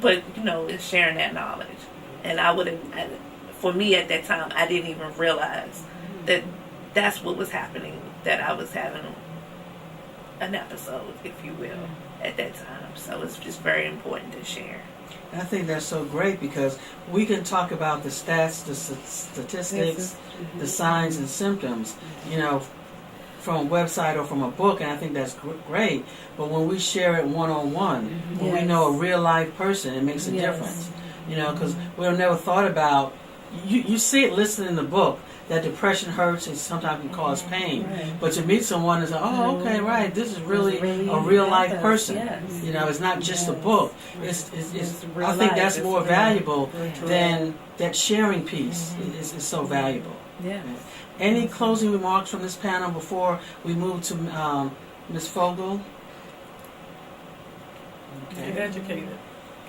But it's sharing that knowledge. And for me at that time, I didn't even realize that that's what was happening, that I was having an episode, if you will, at that time. So it's just very important to share. I think that's so great, because we can talk about the stats, the statistics, the signs and symptoms, from a website or from a book, and I think that's great. But when we share it one-on-one, when we know a real life person, it makes a difference. Because we've never thought about you see it listed in the book that depression hurts and sometimes can cause pain. Right. But to meet someone is like, oh, okay, right, this is really a real life person. Yes. You know, it's not just a Yes. book. It's It's real I think life. that's It's more real. valuable Real. than that sharing piece is so valuable. Yeah. Any closing remarks from this panel before we move to Ms. Fogel? Get educated.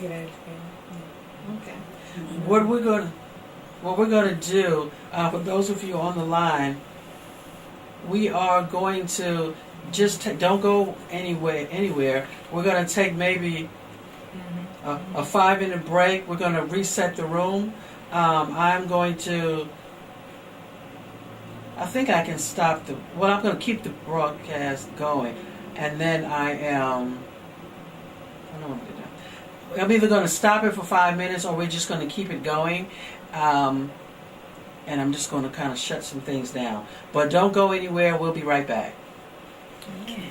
Get educated. Okay. What we're going to do for those of you on the line, we are going to just don't go anywhere. We're going to take maybe a 5-minute break. We're going to reset the room. I'm going to. I think I can stop I'm going to keep the broadcast going, and then I don't know what to do. I'm either going to stop it for 5 minutes or we're just going to keep it going. And I'm just going to kind of shut some things down. But don't go anywhere. We'll be right back. Okay.